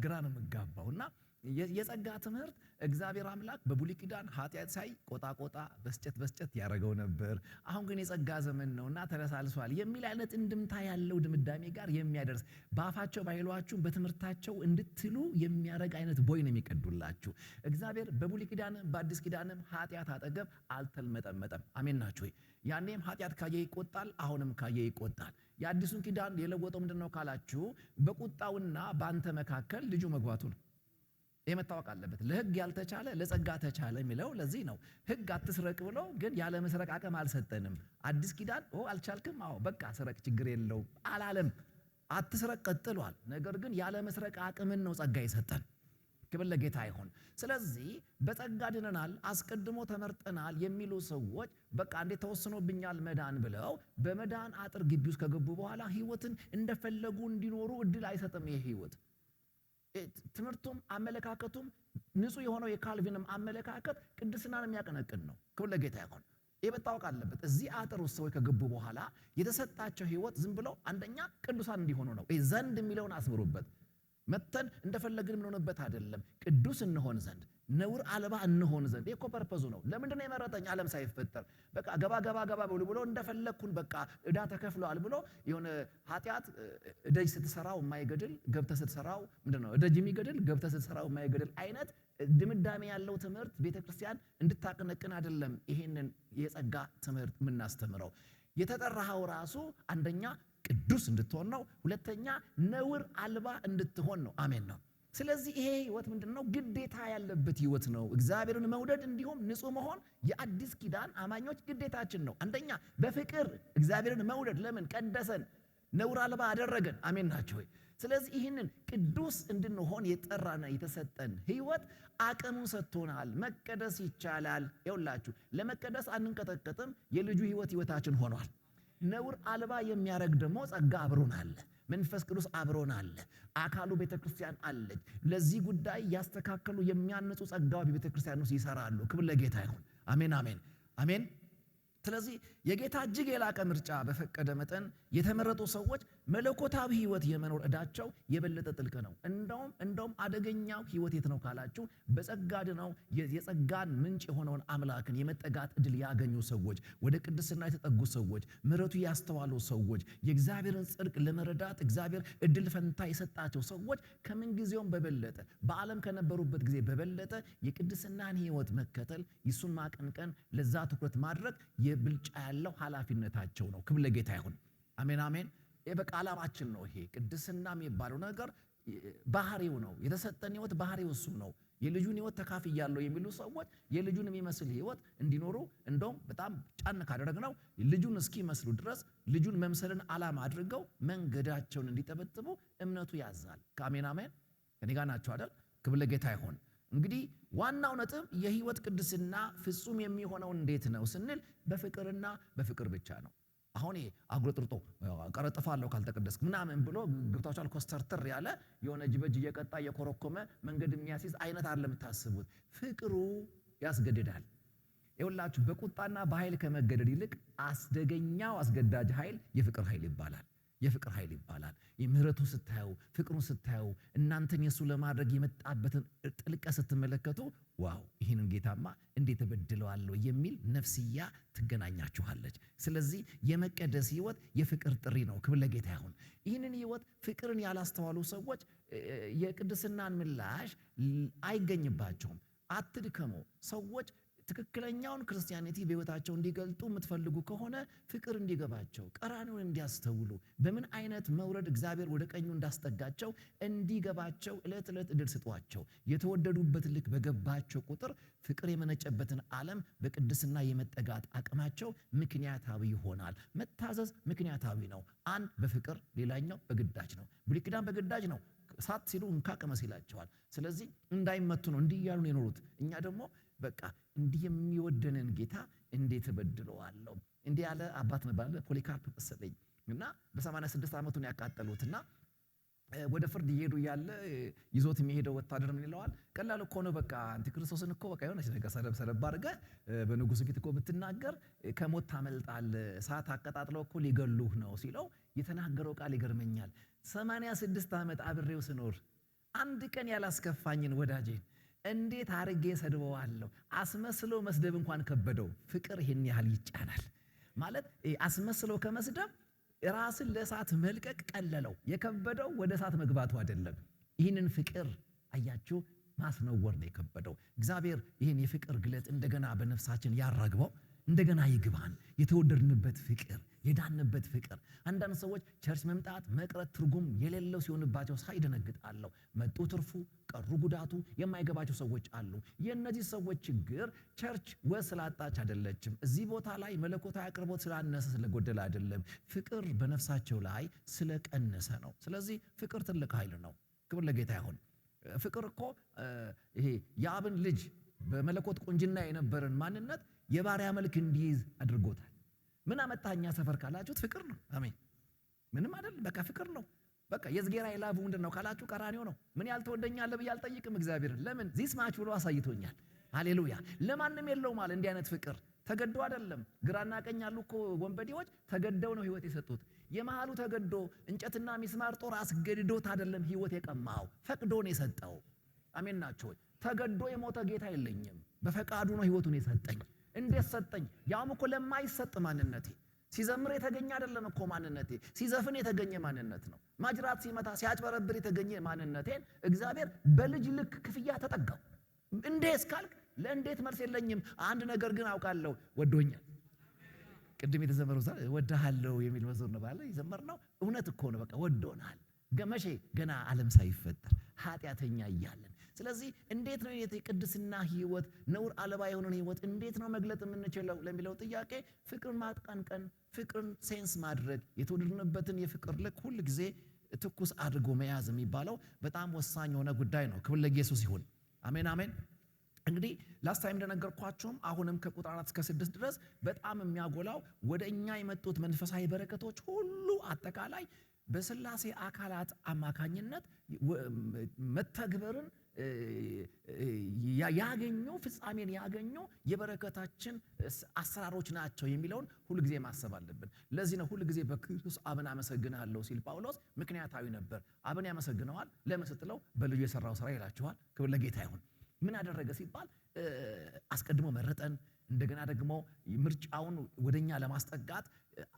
ግራ ነው የምጋባው። እና የጸጋ ትምህርት እግዚአብሔር አምላክ በብሉይ ኪዳን ኃጢአት ሳይ ቆጣ በስጨት ያደረገው ነበር። አሁን ግን የጸጋ ዘመን ነውና ተለሳልሷል የሚል አይነት እንድምታ ያለው ድምዳሜ ጋር የሚያደርስ በአፋቸው ባይሏችሁ በትምህርታቸው እንድትሉ የሚያደርግ አይነት ቦይ ነው የሚቀዱላችሁ። እግዚአብሔር በብሉይ ኪዳንም በአዲስ ኪዳንም ኃጢአት አጠገብ አልተልመጠመጠም። አሜን ናችሁ? ያኔም ኃጢአት ካየ ይቆጣል፣ አሁንም ካየ ይቆጣል። የአዲሱን ኪዳን የለወጠው ምንድነው ካላችሁ በቁጣውና በአንተ መካከል ልጁ መግባቱ ነው። ይሄ መታወቅ አለበት። ለሕግ ያልተቻለ ለጸጋ ተቻለ የሚለው ለዚህ ነው። ሕግ አትስረቅ ብሎ ግን ያለ መስረቅ አቅም አልሰጠንም። አዲስ ኪዳን አልቻልክም፣ አዎ በቃ ስረቅ ችግር የለውም አላለም። አትስረቅ ቀጥሏል። ነገር ግን ያለ መስረቅ አቅምን ነው ጸጋ የሰጠን። ክብር ለጌታ ይሁን። ስለዚህ በጸጋ ድነናል፣ አስቀድሞ ተመርጠናል የሚሉ ሰዎች በቃ እንዴት ተወስኖብኛል መዳን ብለው በመዳን አጥር ግቢ ውስጥ ከገቡ በኋላ ህይወትን እንደፈለጉ እንዲኖሩ እድል አይሰጥም። ይሄ ህይወት ትምህርቱም አመለካከቱም ንጹህ የሆነው የካልቪንም አመለካከት ቅድስናን የሚያቀነቅን ነው። ክብር ለጌታ ይሁን። ይሄ መታወቅ አለበት። እዚህ አጥር ውስጥ ሰዎች ከገቡ በኋላ የተሰጣቸው ህይወት ዝም ብለው አንደኛ ቅዱሳን እንዲሆኑ ነው። ዘንድ የሚለውን አስምሩበት። መተን እንደፈለግን የምንሆንበት አይደለም። ቅዱስ እንሆን ዘንድ ነውር አልባ እንሆን ዘንድ እኮ ፐርፐዙ ነው። ለምንድን ነው የመረጠኝ? ዓለም ሳይፈጠር በቃ ገባ ብሎ እንደፈለግኩን በቃ ዕዳ ተከፍሏል ብሎ የሆነ ኃጢአት ደጅ ስትሰራው የማይገድል ገብተህ ስትሰራው ምንድነው ደጅ የሚገድል ገብተህ ስትሰራው የማይገድል አይነት ድምዳሜ ያለው ትምህርት ቤተክርስቲያን እንድታቀነቅን አይደለም። ይሄንን የጸጋ ትምህርት የምናስተምረው የተጠራኸው ራሱ አንደኛ ቅዱስ እንድትሆን ነው። ሁለተኛ ነውር አልባ እንድትሆን ነው። አሜን ነው። ስለዚህ ይሄ ህይወት ምንድነው? ግዴታ ያለበት ህይወት ነው። እግዚአብሔርን መውደድ እንዲሁም ንጹህ መሆን የአዲስ ኪዳን አማኞች ግዴታችን ነው። አንደኛ በፍቅር እግዚአብሔርን መውደድ። ለምን? ቀደሰን፣ ነውር አልባ አደረገን። አሜን ናቸው ወይ? ስለዚህ ይህንን ቅዱስ እንድንሆን የጠራና የተሰጠን ህይወት አቅሙን ሰጥቶናል። መቀደስ ይቻላል። ይኸውላችሁ ለመቀደስ አንንቀጠቀጥም። የልጁ ህይወታችን ሆኗል። ነውር አልባ የሚያደርግ ደግሞ ጸጋ አብሮን አለ። መንፈስ ቅዱስ አብሮን አለ። አካሉ ቤተክርስቲያን አለች። ለዚህ ጉዳይ ያስተካከሉ የሚያንጹ ጸጋዎች በቤተክርስቲያን ውስጥ ይሰራሉ። ክብር ለጌታ ይሁን። አሜን አሜን አሜን። ስለዚህ የጌታ እጅግ የላቀ ምርጫ በፈቀደ መጠን የተመረጡ ሰዎች መለኮታዊ ህይወት የመኖር ዕዳቸው የበለጠ ጥልቅ ነው። እንደውም አደገኛው ህይወት የት ነው ካላችሁ፣ በጸጋ ድነው የጸጋን ምንጭ የሆነውን አምላክን የመጠጋት ዕድል ያገኙ ሰዎች፣ ወደ ቅድስና የተጠጉ ሰዎች፣ ምሕረቱ ያስተዋሉ ሰዎች፣ የእግዚአብሔርን ጽድቅ ለመረዳት እግዚአብሔር ዕድል ፈንታ የሰጣቸው ሰዎች ከምንጊዜውም በበለጠ በዓለም ከነበሩበት ጊዜ በበለጠ የቅድስናን ህይወት መከተል፣ ይሱን ማቀንቀን፣ ለዛ ትኩረት ማድረግ ብልጫ ያለው ኃላፊነታቸው ነው። ክብር ለጌታ ይሁን። አሜን አሜን። በቃ ዓላማችን ነው። ይሄ ቅድስና የሚባለው ነገር ባህሪው ነው። የተሰጠን ህይወት ባህሪው እሱ ነው። የልጁን ህይወት ተካፍያለሁ የሚሉ ሰዎች የልጁን የሚመስል ህይወት እንዲኖሩ እንደውም በጣም ጫን ካደረግነው ልጁን እስኪመስሉ ድረስ ልጁን መምሰልን ዓላማ አድርገው መንገዳቸውን እንዲጠበጥቡ እምነቱ ያዛል። ከአሜን አሜን። ከኔ ጋር ናቸው አይደል? ክብር ለጌታ ይሁን። እንግዲህ ዋናው ነጥብ የህይወት ቅድስና ፍጹም የሚሆነው እንዴት ነው ስንል በፍቅርና በፍቅር ብቻ ነው። አሁን ይሄ አጉረጥርጦ ቀረጥፋለሁ ካልተቀደስክ ምናምን ብሎ ግብታችኋል ኮስተርትር ያለ የሆነ እጅ በእጅ እየቀጣ እየኮረኮመ መንገድ የሚያስይዝ አይነት አይደለም የምታስቡት። ፍቅሩ ያስገድዳል። ይኸውላችሁ በቁጣና በኃይል ከመገደድ ይልቅ አስደገኛው አስገዳጅ ኃይል የፍቅር ኃይል ይባላል። የፍቅር ኃይል ይባላል። የምህረቱ ስታዩ፣ ፍቅሩን ስታዩ፣ እናንተን የሱ ለማድረግ የመጣበትን ጥልቀት ስትመለከቱ ዋው ይህንን ጌታማ እንዴት እበድለዋለሁ የሚል ነፍስያ ትገናኛችኋለች። ስለዚህ የመቀደስ ህይወት የፍቅር ጥሪ ነው። ክብር ለጌታ ይሁን። ይህንን ህይወት ፍቅርን ያላስተዋሉ ሰዎች የቅድስናን ምላሽ አይገኝባቸውም። አትድከሙ። ሰዎች ትክክለኛውን ክርስቲያኒቲ በህይወታቸው እንዲገልጡ የምትፈልጉ ከሆነ ፍቅር እንዲገባቸው፣ ቀራንዮን እንዲያስተውሉ፣ በምን አይነት መውረድ እግዚአብሔር ወደ ቀኙ እንዳስጠጋቸው እንዲገባቸው ዕለት ዕለት ዕድል ስጧቸው። የተወደዱበት ልክ በገባቸው ቁጥር ፍቅር የመነጨበትን ዓለም በቅድስና የመጠጋት አቅማቸው ምክንያታዊ ይሆናል። መታዘዝ ምክንያታዊ ነው። አንድ በፍቅር ሌላኛው በግዳጅ ነው። ብሉይ ኪዳን በግዳጅ ነው። ሳት ሲሉ እንካ ቅመስ ይላቸዋል። ስለዚህ እንዳይመቱ ነው እንዲህ እያሉ ነው የኖሩት። እኛ ደግሞ በቃ እንዲህ የሚወደንን ጌታ እንዴት እበድለዋለሁ? እንዲህ ያለ አባት ነበር ፖሊካርፕ መሰለኝ እና በ86 ዓመቱን ያቃጠሉትና ወደ ፍርድ እየሄዱ ያለ ይዞት የሚሄደው ወታደር ምን ይለዋል? ቀላል እኮ ነው በቃ አንቲክርስቶስን እኮ በቃ የሆነች ነገር ሰለብ አድርገህ በንጉሱ ፊት እኮ ብትናገር ከሞት ታመልጣለህ። እሳት አቀጣጥለው እኮ ሊገሉህ ነው ሲለው የተናገረው ቃል ይገርመኛል። 86 ዓመት አብሬው ስኖር አንድ ቀን ያላስከፋኝን ወዳጄን እንዴት አርጌ ሰድበዋለሁ? አስመስሎ መስደብ እንኳን ከበደው። ፍቅር ይሄን ያህል ይጫናል ማለት አስመስሎ ከመስደብ ራስን ለእሳት መልቀቅ ቀለለው። የከበደው ወደ እሳት መግባቱ አይደለም። ይህንን ፍቅር አያችሁ ማስነወር ነው የከበደው። እግዚአብሔር ይህን የፍቅር ግለት እንደገና በነፍሳችን ያራግበው። እንደገና ይግባን። የተወደድንበት ፍቅር፣ የዳንበት ፍቅር። አንዳንድ ሰዎች ቸርች መምጣት መቅረት ትርጉም የሌለው ሲሆንባቸው ሳይደነግጣለሁ። መጡ ትርፉ፣ ቀሩ ጉዳቱ የማይገባቸው ሰዎች አሉ። የእነዚህ ሰዎች ችግር ቸርች ስላጣች አይደለችም። እዚህ ቦታ ላይ መለኮታዊ አቅርቦት ስላነሰ ስለጎደለ አይደለም። ፍቅር በነፍሳቸው ላይ ስለቀነሰ ነው። ስለዚህ ፍቅር ትልቅ ኃይል ነው። ክብር ለጌታ ይሁን። ፍቅር እኮ ይሄ የአብን ልጅ በመለኮት ቁንጅና የነበረን ማንነት የባሪያ መልክ እንዲይዝ አድርጎታል። ምን አመጣኛ ሰፈር ካላችሁት ፍቅር ነው። አሜን። ምንም አይደል፣ በቃ ፍቅር ነው። በቃ የዝጌራ ይላቡ ምንድነው ካላችሁ ቀራንዮ ነው። ምን ያልተወደኛል ብዬ አልጠይቅም እግዚአብሔርን። ለምን ዚስ ማች ብሎ አሳይቶኛል። ሃሌሉያ። ለማንም የለው ማለት እንዲህ አይነት ፍቅር ተገዶ አይደለም። ግራና ቀኝ ያሉ እኮ ወንበዴዎች ተገደው ነው ህይወት የሰጡት። የመሃሉ ተገዶ እንጨትና ሚስማር ጦር አስገድዶት አይደለም ህይወት የቀማው፣ ፈቅዶ ነው የሰጠው። አሜን ናቸው። ተገዶ የሞተ ጌታ የለኝም። በፈቃዱ ነው ህይወቱን የሰጠኝ። እንዴት ሰጠኝ? ያውም እኮ ለማይሰጥ ማንነቴ። ሲዘምር የተገኘ አይደለም እኮ ማንነቴ፣ ሲዘፍን የተገኘ ማንነት ነው። ማጅራት ሲመታ ሲያጭበረብር የተገኘ ማንነቴን እግዚአብሔር በልጅ ልክ ክፍያ ተጠጋው። እንዴት እስካልክ ለእንዴት መልስ የለኝም። አንድ ነገር ግን አውቃለሁ፣ ወዶኛል። ቅድም የተዘመረው ወድሃለሁ የሚል መዝሙር ነው ባለ የዘመርነው። እውነት እኮ ነው። በቃ ወዶናል። መቼ? ገና ዓለም ሳይፈጠር ኃጢአተኛ እያለን። ስለዚህ እንዴት ነው የቅድስና ህይወት ነውር አልባ የሆነን ህይወት እንዴት ነው መግለጥ የምንችለው ለሚለው ጥያቄ ፍቅርን ማጥቀንቀን፣ ፍቅርን ሴንስ ማድረግ፣ የተወደድንበትን የፍቅር ልክ ሁል ጊዜ ትኩስ አድርጎ መያዝ የሚባለው በጣም ወሳኝ የሆነ ጉዳይ ነው። ክብር ለኢየሱስ ይሁን። አሜን አሜን። እንግዲህ ላስት ታይም እንደነገርኳችሁም አሁንም ከቁጥር 4 እስከ 6 ድረስ በጣም የሚያጎላው ወደ እኛ የመጡት መንፈሳዊ በረከቶች ሁሉ አጠቃላይ በስላሴ አካላት አማካኝነት መተግበርን ያገኙ ፍጻሜን ያገኙ የበረከታችን አሰራሮች ናቸው የሚለውን ሁሉ ጊዜ ማሰብ አለብን። ለዚህ ነው ሁሉ ጊዜ በክርስቶስ አብን አመሰግናለሁ ሲል ጳውሎስ ምክንያታዊ ነበር። አብን ያመሰግነዋል ለምን ስትለው በልጁ የሰራው ስራ ይላችኋል። ክብር ለጌታ ይሁን። ምን አደረገ ሲባል አስቀድሞ መረጠን፣ እንደገና ደግሞ ምርጫውን ወደኛ ለማስጠጋት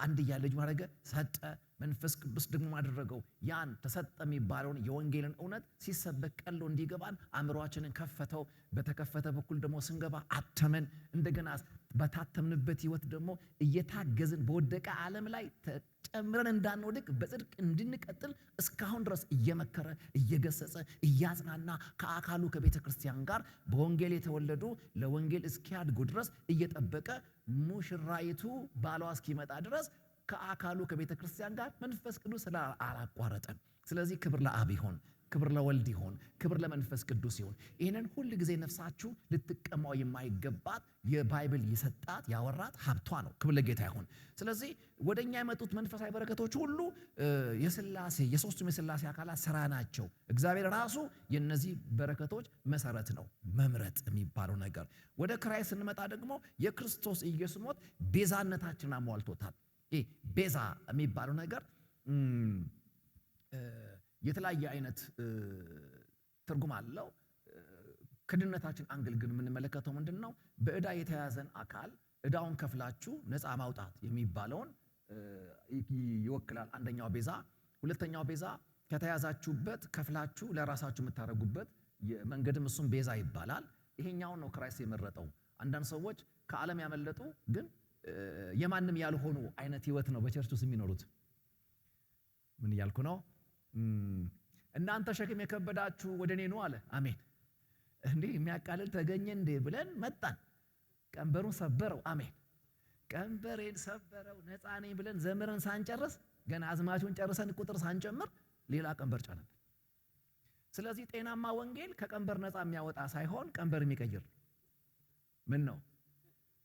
አንድያ ልጅ ማድረገ ሰጠ። መንፈስ ቅዱስ ደግሞ ማደረገው ያን ተሰጠ የሚባለውን የወንጌልን እውነት ሲሰበክ ቀሎ እንዲገባን አእምሯችንን ከፈተው። በተከፈተ በኩል ደግሞ ስንገባ አተመን። እንደገና በታተምንበት ህይወት ደግሞ እየታገዝን በወደቀ ዓለም ላይ ጨምረን እንዳንወድቅ በጽድቅ እንድንቀጥል እስካሁን ድረስ እየመከረ እየገሰጸ እያጽናና ከአካሉ ከቤተ ክርስቲያን ጋር በወንጌል የተወለዱ ለወንጌል እስኪያድጉ ድረስ እየጠበቀ ሙሽራይቱ ባሏ እስኪመጣ ድረስ ከአካሉ ከቤተ ክርስቲያን ጋር መንፈስ ቅዱስ አላቋረጠም። ስለዚህ ክብር ለአብ ይሁን፣ ክብር ለወልድ ይሁን፣ ክብር ለመንፈስ ቅዱስ ይሁን። ይህንን ሁል ጊዜ ነፍሳችሁ ልትቀማው የማይገባት የባይብል የሰጣት ያወራት ሀብቷ ነው። ክብር ለጌታ ይሁን። ስለዚህ ወደኛ የመጡት መንፈሳዊ በረከቶች ሁሉ የስላሴ የሶስቱም የስላሴ አካላት ስራ ናቸው። እግዚአብሔር ራሱ የነዚህ በረከቶች መሰረት ነው። መምረጥ የሚባለው ነገር ወደ ክራይስት ስንመጣ ደግሞ የክርስቶስ ኢየሱስ ሞት ቤዛነታችንን አሟልቶታል። ቤዛ የሚባለው ነገር የተለያየ አይነት ትርጉም አለው። ከድነታችን አንግል ግን የምንመለከተው ምንድነው? በዕዳ የተያዘን አካል ዕዳውን ከፍላችሁ ነፃ ማውጣት የሚባለውን ይወክላል። አንደኛው ቤዛ። ሁለተኛው ቤዛ ከተያዛችሁበት ከፍላችሁ ለራሳችሁ የምታደርጉበት መንገድም እሱም ቤዛ ይባላል። ይሄኛውን ነው ክራይስት የመረጠው። አንዳንድ ሰዎች ከዓለም ያመለጡ ግን የማንም ያልሆኑ አይነት ህይወት ነው በቸርች ውስጥ የሚኖሩት። ምን እያልኩ ነው? እናንተ ሸክም የከበዳችሁ ወደ እኔ ኑ አለ። አሜን። እንዴ የሚያቃልል ተገኘ እንዴ ብለን መጣን። ቀንበሩን ሰበረው። አሜን። ቀንበሬን ሰበረው ነፃ ነኝ ብለን ዘምረን ሳንጨርስ ገና አዝማቹን ጨርሰን ቁጥር ሳንጨምር ሌላ ቀንበር ጫነን። ስለዚህ ጤናማ ወንጌል ከቀንበር ነፃ የሚያወጣ ሳይሆን ቀንበር የሚቀይር ምን ነው?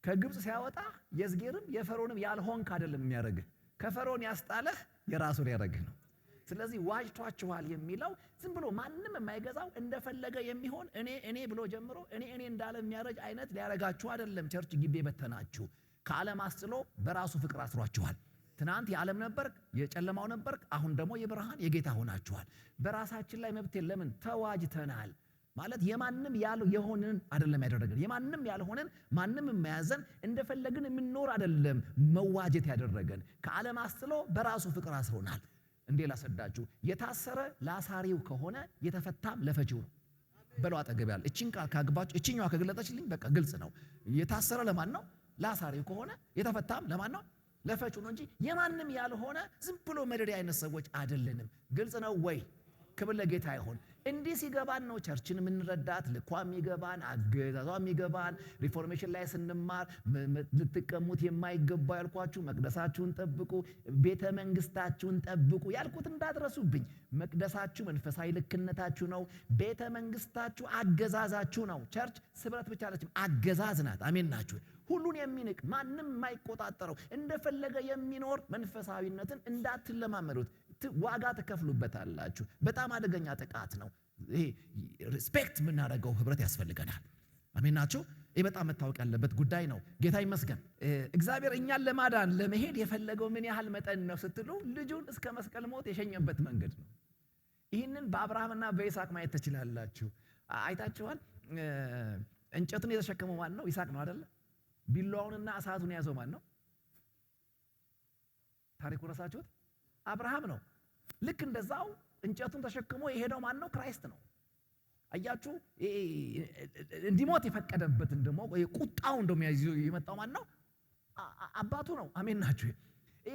ከግብፅ ሲያወጣ የዝጌርም የፈርዖንም ያልሆንክ አይደለም የሚያደርግህ። ከፈርዖን ያስጣለህ የራሱን ያደርግህ ነው። ስለዚህ ዋጅቷችኋል የሚለው ዝም ብሎ ማንም የማይገዛው እንደፈለገ የሚሆን እኔ ብሎ ጀምሮ እኔ እንዳለ የሚያረጅ አይነት ሊያረጋችሁ አይደለም። ቸርች ግቤ በተናችሁ ከዓለም አስጥሎ በራሱ ፍቅር አስሯችኋል። ትናንት የዓለም ነበርክ፣ የጨለማው ነበርክ፣ አሁን ደግሞ የብርሃን የጌታ ሆናችኋል። በራሳችን ላይ መብት የለምን? ተዋጅተናል ማለት የማንም የሆንን አይደለም ያደረገን። የማንም ያልሆነን ማንም የማያዘን እንደፈለግን የምንኖር አይደለም መዋጀት ያደረገን። ከዓለም አስጥሎ በራሱ ፍቅር አስሮናል። እንዴ ላሰዳችሁ፣ የታሰረ ላሳሪው ከሆነ የተፈታም ለፈቺው ነው። በለው አጠገብ ያለ እቺን ቃል ካግባችሁ እቺኛዋ ከገለጠችልኝ በቃ ግልጽ ነው። የታሰረ ለማን ነው? ላሳሪው ከሆነ የተፈታም ለማን ነው? ለፈቺው ነው እንጂ የማንም ያልሆነ ዝም ብሎ መደዳ አይነት ሰዎች አይደለንም። ግልጽ ነው ወይ? ክብር ለጌታ ይሁን። እንዲህ ሲገባን ነው ቸርችን የምንረዳት፣ ልኳም ይገባን፣ አገዛዟም ይገባን። ሪፎርሜሽን ላይ ስንማር ልትቀሙት የማይገባ ያልኳችሁ መቅደሳችሁን ጠብቁ፣ ቤተ መንግስታችሁን ጠብቁ ያልኩት እንዳትረሱብኝ። መቅደሳችሁ መንፈሳዊ ልክነታችሁ ነው። ቤተ መንግስታችሁ አገዛዛችሁ ነው። ቸርች ስብረት ብቻ አለችም፣ አገዛዝ ናት። አሜን ናችሁ። ሁሉን የሚንቅ ማንም የማይቆጣጠረው እንደፈለገ የሚኖር መንፈሳዊነትን እንዳትለማመዱት፣ ዋጋ ትከፍሉበታላችሁ። በጣም አደገኛ ጥቃት ነው ይሄ። ሪስፔክት የምናደርገው ህብረት ያስፈልገናል። አሜን ናችሁ። ይህ በጣም መታወቅ ያለበት ጉዳይ ነው። ጌታ ይመስገን። እግዚአብሔር እኛን ለማዳን ለመሄድ የፈለገው ምን ያህል መጠን ነው ስትሉ ልጁን እስከ መስቀል ሞት የሸኘበት መንገድ ነው። ይህንን በአብርሃምና በይስሐቅ ማየት ትችላላችሁ። አይታችኋል። እንጨቱን የተሸከመው ማን ነው? ይስሐቅ ነው አይደለ? ቢላዋውንና እሳቱን የያዘው ማን ነው? ታሪኩ ረሳችሁት? አብርሃም ነው። ልክ እንደዛው እንጨቱን ተሸክሞ የሄደው ማን ነው? ክራይስት ነው። አያችሁ፣ እንዲሞት የፈቀደበትን ደግሞ ቁጣው እንደሚያይዙ የመጣው ማን ነው? አባቱ ነው። አሜን ናችሁ።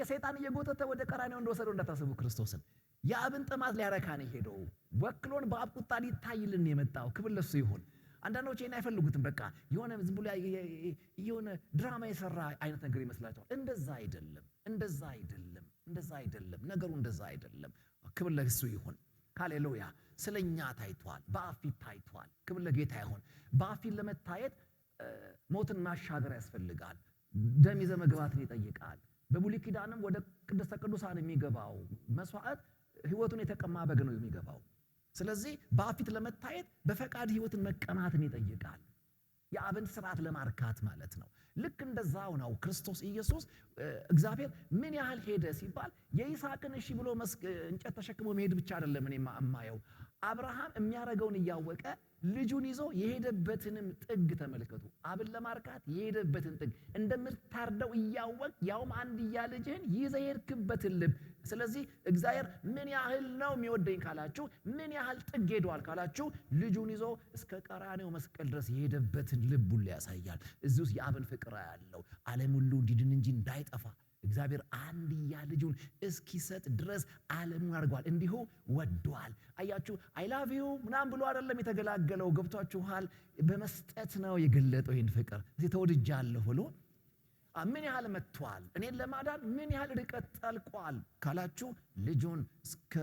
ሰይጣን እየጎተተ ወደ ቀራንዮ እንደወሰደው እንዳታስቡ ክርስቶስን የአብን ጥማት ሊያረካ ነው ሄደው ወክሎን በአብ ቁጣ ሊታይልን የመጣው። ክብር ለሱ ይሁን። አንዳንዶች ይሄን አይፈልጉትም። በቃ የሆነ ዝም ብሎ የሆነ ድራማ የሰራ አይነት ነገር ይመስላቸዋል። እንደዛ አይደለም። ነገሩ እንደዛ አይደለም። ክብር ለሱ ይሁን። ሃሌሉያ። ስለኛ ታይቷል፣ በአብ ፊት ታይቷል። ክብር ለጌታ ይሁን። በአብ ፊት ለመታየት ሞትን ማሻገር ያስፈልጋል። ደም ይዘህ መግባትን ይጠይቃል። በብሉይ ኪዳንም ወደ ቅድስተ ቅዱሳን የሚገባው መስዋዕት ሕይወቱን የተቀማ በግ ነው የሚገባው። ስለዚህ በአብ ፊት ለመታየት በፈቃድ ሕይወትን መቀማትን ይጠይቃል። የአብን ስርዓት ለማርካት ማለት ነው። ልክ እንደዛው ነው ክርስቶስ ኢየሱስ። እግዚአብሔር ምን ያህል ሄደ ሲባል የይስሐቅን እሺ ብሎ እንጨት ተሸክሞ መሄድ ብቻ አይደለም። እኔ የማየው አብርሃም የሚያደርገውን እያወቀ ልጁን ይዞ የሄደበትንም ጥግ ተመልከቱ። አብን ለማርካት የሄደበትን ጥግ እንደምታርደው እያወቅ ያውም አንድያ ልጅህን ይዘህ የሄድክበትን ልብ። ስለዚህ እግዚአብሔር ምን ያህል ነው የሚወደኝ ካላችሁ፣ ምን ያህል ጥግ ሄዷል ካላችሁ፣ ልጁን ይዞ እስከ ቀራኔው መስቀል ድረስ የሄደበትን ልብ ሁሉ ያሳያል። እዚህ ውስጥ የአብን ፍቅር ያለው ዓለም ሁሉ እንዲድን እንጂ እንዳይጠፋ እግዚአብሔር አንድያ ልጁን እስኪሰጥ ድረስ ዓለሙን አድርጓል። እንዲሁ ወዷል። አያችሁ፣ አይ ላቭ ዩ ምናምን ብሎ አይደለም የተገላገለው። ገብቷችኋል? በመስጠት ነው የገለጠው ይህን ፍቅር። እዚህ ተወድጃለሁ ብሎ ምን ያህል መጥቷል፣ እኔን ለማዳን ምን ያህል ርቀት ጠልቋል ካላችሁ፣ ልጁን እስከ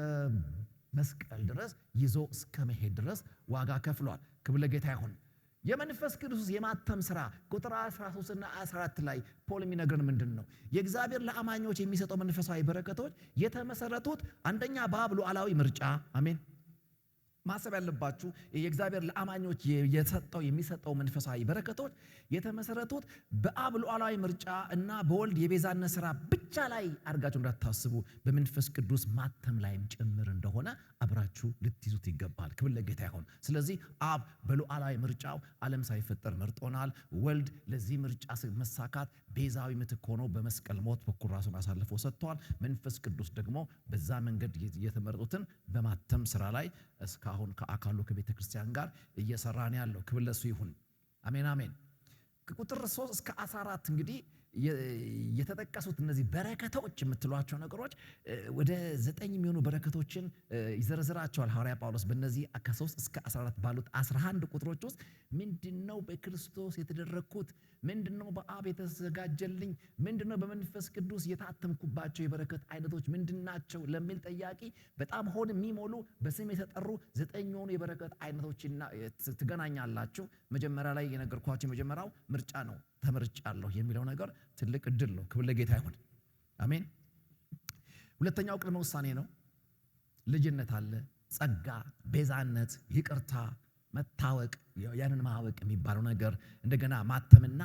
መስቀል ድረስ ይዞ እስከ መሄድ ድረስ ዋጋ ከፍሏል። ክብር ለጌታ ይሁን። የመንፈስ ቅዱስ የማተም ስራ ቁጥር 13 እና 14 ላይ ፖል የሚነግረን ምንድን ነው? የእግዚአብሔር ለአማኞች የሚሰጠው መንፈሳዊ በረከቶች የተመሰረቱት አንደኛ በአብ ሉዓላዊ ምርጫ። አሜን። ማሰብ ያለባችሁ የእግዚአብሔር ለአማኞች የሚሰጠው መንፈሳዊ በረከቶች የተመሰረቱት በአብ ሉዓላዊ ምርጫ እና በወልድ የቤዛነት ስራ ብቻ ላይ አድርጋችሁ እንዳታስቡ፣ በመንፈስ ቅዱስ ማተም ላይም ጭምር እንደሆነ አብራችሁ ልትይዙት ይገባል። ክብር ለጌታ ይሁን። ስለዚህ አብ በሉዓላዊ ምርጫው ዓለም ሳይፈጠር መርጦናል። ወልድ ለዚህ ምርጫ መሳካት ቤዛዊ ምትክ ሆኖ በመስቀል ሞት በኩል ራሱን አሳልፎ ሰጥቷል። መንፈስ ቅዱስ ደግሞ በዛ መንገድ የተመረጡትን በማተም ስራ ላይ እስካሁን ከአካሉ ከቤተ ክርስቲያን ጋር እየሰራን ያለው። ክብር ለሱ ይሁን። አሜን አሜን። ከቁጥር 3 እስከ 14 እንግዲህ የተጠቀሱት እነዚህ በረከቶች የምትሏቸው ነገሮች ወደ 9 የሚሆኑ በረከቶችን ይዘረዝራቸዋል ሐዋርያ ጳውሎስ። በእነዚህ ከ3 እስከ 14 ባሉት 11 ቁጥሮች ውስጥ ምንድነው በክርስቶስ የተደረግኩት፣ ምንድነው በአብ የተዘጋጀልኝ፣ ምንድነው በመንፈስ ቅዱስ የታተምኩባቸው የበረከት አይነቶች ምንድናቸው ለሚል ጠያቂ በጣም ሆድ የሚሞሉ በስም የተጠሩ 9 የሆኑ የበረከት አይነቶችና ትገናኛላችሁ። መጀመሪያ ላይ የነገርኳችሁ የመጀመሪያው ምርጫ ነው። ተመርጫለሁ የሚለው ነገር ትልቅ እድል ነው። ክብር ለጌታ ይሁን። አሜን። ሁለተኛው ቅድመ ውሳኔ ነው። ልጅነት አለ፣ ጸጋ፣ ቤዛነት፣ ይቅርታ፣ መታወቅ፣ ያንን ማወቅ የሚባለው ነገር፣ እንደገና ማተምና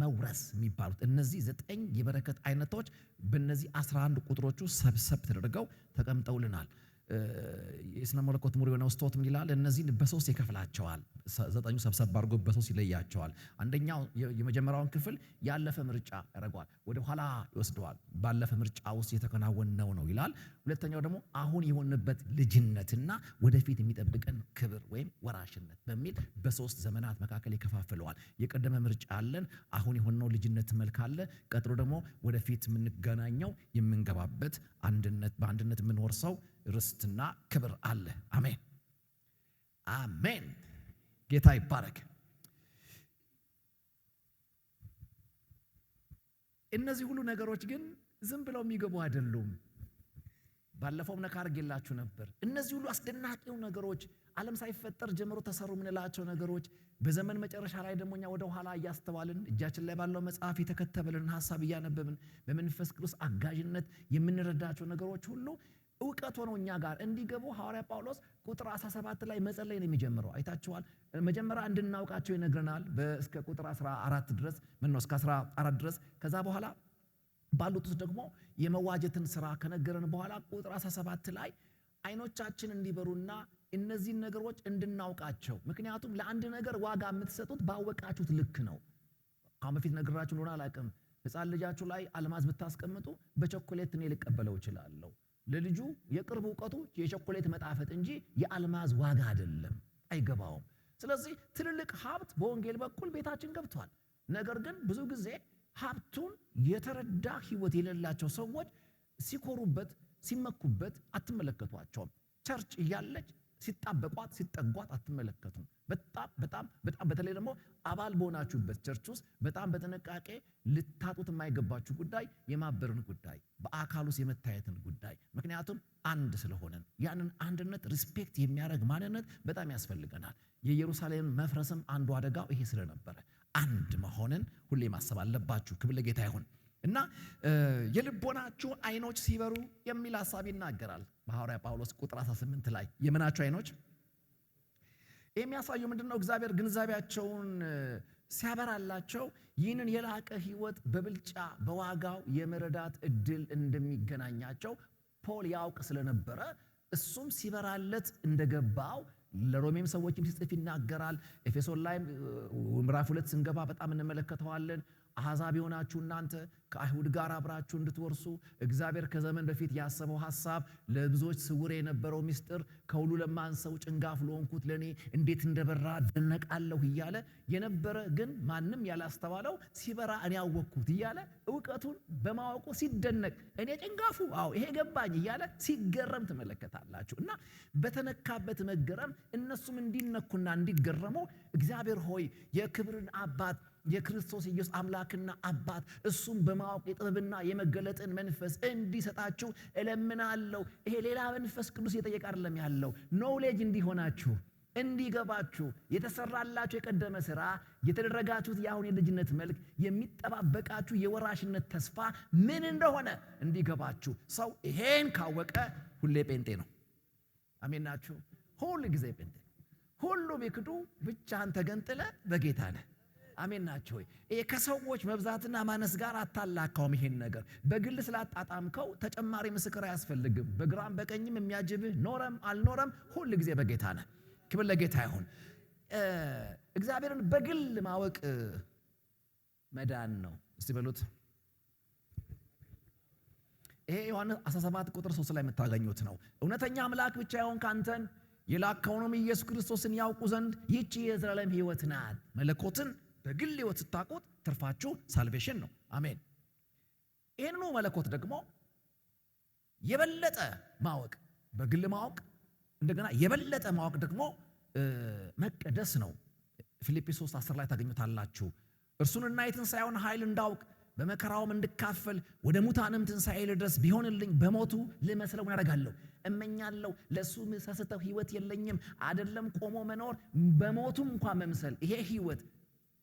መውረስ የሚባሉት እነዚህ 9 የበረከት አይነቶች በእነዚህ 11 ቁጥሮቹ ሰብሰብ ተደርገው ተቀምጠውልናል። የስነ መለኮት ምሁር የሆነው ስቶት ምን ይላል? እነዚህን በ3 ይከፍላቸዋል። 9ኙ ሰብሰብ አድርጎ በ3 ይለያቸዋል። አንደኛው የመጀመሪያውን ክፍል ያለፈ ምርጫ ያደርገዋል፣ ወደ ኋላ ይወስደዋል። ባለፈ ምርጫ ውስጥ የተከናወነው ነው ይላል። ሁለተኛው ደግሞ አሁን የሆንበት ልጅነትና ወደፊት የሚጠብቀን ክብር ወይም ወራሽነት በሚል በ3 ዘመናት መካከል ይከፋፍለዋል። የቀደመ ምርጫ አለን፣ አሁን የሆነው ልጅነት መልክ አለ፣ ቀጥሎ ደግሞ ወደፊት የምንገናኘው የምንገባበት በአንድነት የምንወርሰው ርስትና ክብር አለ። አሜን አሜን። ጌታ ይባረክ። እነዚህ ሁሉ ነገሮች ግን ዝም ብለው የሚገቡ አይደሉም። ባለፈውም ነካ አድርጌላችሁ ነበር። እነዚህ ሁሉ አስደናቂው ነገሮች ዓለም ሳይፈጠር ጀምሮ ተሰሩ የምንላቸው ነገሮች በዘመን መጨረሻ ላይ ደግሞ እኛ ወደ ኋላ እያስተዋልን እጃችን ላይ ባለው መጽሐፍ የተከተበልን ሐሳብ እያነበብን በመንፈስ ቅዱስ አጋዥነት የምንረዳቸው ነገሮች ሁሉ እውቀት ሆነው እኛ ጋር እንዲገቡ ሐዋርያ ጳውሎስ ቁጥር 17 ላይ መጸለይ ነው የሚጀምረው። አይታችኋል። መጀመሪያ እንድናውቃቸው ይነግረናል እስከ ቁጥር 14 ድረስ እስከ 14 ድረስ። ከዛ በኋላ ባሉት ውስጥ ደግሞ የመዋጀትን ስራ ከነገረን በኋላ ቁጥር 17 ላይ አይኖቻችን እንዲበሩና እነዚህን ነገሮች እንድናውቃቸው። ምክንያቱም ለአንድ ነገር ዋጋ የምትሰጡት ባወቃችሁት ልክ ነው። አሁን በፊት ነግራችሁ እንደሆነ አላውቅም። ሕፃን ልጃችሁ ላይ አልማዝ ብታስቀምጡ በቸኮሌት እኔ ልቀበለው እችላለሁ። ለልጁ የቅርብ እውቀቱ የቸኮሌት መጣፈጥ እንጂ የአልማዝ ዋጋ አይደለም፣ አይገባውም። ስለዚህ ትልልቅ ሀብት በወንጌል በኩል ቤታችን ገብቷል። ነገር ግን ብዙ ጊዜ ሀብቱን የተረዳ ህይወት የሌላቸው ሰዎች ሲኮሩበት ሲመኩበት አትመለከቷቸውም። ቸርች እያለች ሲጣበቋት ሲጠጓት አትመለከቱም። በጣም በተለይ ደግሞ አባል በሆናችሁበት ቸርች ውስጥ በጣም በጥንቃቄ ልታጡት የማይገባችሁ ጉዳይ የማበርን ጉዳይ፣ በአካል ውስጥ የመታየትን ጉዳይ። ምክንያቱም አንድ ስለሆነን ያንን አንድነት ሪስፔክት የሚያደርግ ማንነት በጣም ያስፈልገናል። የኢየሩሳሌም መፍረስም አንዱ አደጋው ይሄ ስለነበረ አንድ መሆንን ሁሌ ማሰብ አለባችሁ። ክብር ለጌታ ይሁን። እና የልቦናችሁ አይኖች ሲበሩ የሚል ሐሳብ ይናገራል በሐዋርያ ጳውሎስ ቁጥር 18 ላይ። የምናችሁ አይኖች የሚያሳዩ ምንድነው? እግዚአብሔር ግንዛቤያቸውን ሲያበራላቸው ይህንን የላቀ ሕይወት በብልጫ በዋጋው የመረዳት እድል እንደሚገናኛቸው ፖል ያውቅ ስለነበረ እሱም ሲበራለት እንደገባው ለሮሜም ሰዎችም ሲጽፍ ይናገራል። ኤፌሶን ላይ ምዕራፍ 2 ስንገባ በጣም እንመለከተዋለን። አሕዛብ የሆናችሁ እናንተ ከአይሁድ ጋር አብራችሁ እንድትወርሱ እግዚአብሔር ከዘመን በፊት ያሰበው ሐሳብ ለብዙዎች ስውር የነበረው ምስጢር ከሁሉ ለማንሰው ጭንጋፍ ለሆንኩት ለእኔ እንዴት እንደበራ እደነቃለሁ እያለ የነበረ ግን ማንም ያላስተዋለው ሲበራ እኔ ያወቅኩት እያለ እውቀቱን በማወቁ ሲደነቅ እኔ ጭንጋፉ ይሄ ገባኝ እያለ ሲገረም ትመለከታላችሁ። እና በተነካበት መገረም እነሱም እንዲነኩና እንዲገረሙ እግዚአብሔር ሆይ የክብርን አባት የክርስቶስ ኢየሱስ አምላክና አባት እሱም በማወቅ የጥበብና የመገለጥን መንፈስ እንዲሰጣችሁ እለምናለሁ። ይሄ ሌላ መንፈስ ቅዱስ እየጠየቀ አይደለም ያለው፣ ኖውሌጅ እንዲሆናችሁ እንዲገባችሁ የተሰራላችሁ የቀደመ ሥራ የተደረጋችሁት የአሁን የልጅነት መልክ የሚጠባበቃችሁ የወራሽነት ተስፋ ምን እንደሆነ እንዲገባችሁ። ሰው ይሄን ካወቀ ሁሌ ጴንጤ ነው። አሜን ናችሁ? ሁሉ ጊዜ ጴንጤ ነው። ሁሉ ቢክዱ ብቻህን ተገንጥለ በጌታ ነህ። አሜን ናችሁ ወይ? ይሄ ከሰዎች መብዛትና ማነስ ጋር አታላካውም። ይሄን ነገር በግል ስላጣጣምከው ተጨማሪ ምስክር አያስፈልግም። በግራም በቀኝም የሚያጅብህ ኖረም አልኖረም ሁሉ ጊዜ በጌታ ነህ። ክብር ለጌታ ይሁን። እግዚአብሔርን በግል ማወቅ መዳን ነው። እስቲ በሉት። ይሄ ዮሐንስ 17 ቁጥር 3 ላይ የምታገኙት ነው። እውነተኛ አምላክ ብቻ የሆንክ አንተን የላከውንም ኢየሱስ ክርስቶስን ያውቁ ዘንድ ይህች የዘላለም ሕይወት ናት። መለኮትን በግል ሕይወት ስታውቁት ትርፋችሁ ሳልቬሽን ነው። አሜን። ይህንኑ መለኮት ደግሞ የበለጠ ማወቅ፣ በግል ማወቅ፣ እንደገና የበለጠ ማወቅ ደግሞ መቀደስ ነው። ፊልጵስዩስ 3:10 ላይ ታገኙታላችሁ። እርሱንና የትንሣኤውን ኃይል እንዳውቅ በመከራውም እንድካፈል ወደ ሙታንም ትንሣኤ ልድረስ ቢሆንልኝ በሞቱ ልመስለው ያደርጋለሁ እመኛለሁ። ለእሱ ምሰስተው ሕይወት የለኝም፣ አይደለም ቆሞ መኖር በሞቱም እንኳን መምሰል። ይሄ ሕይወት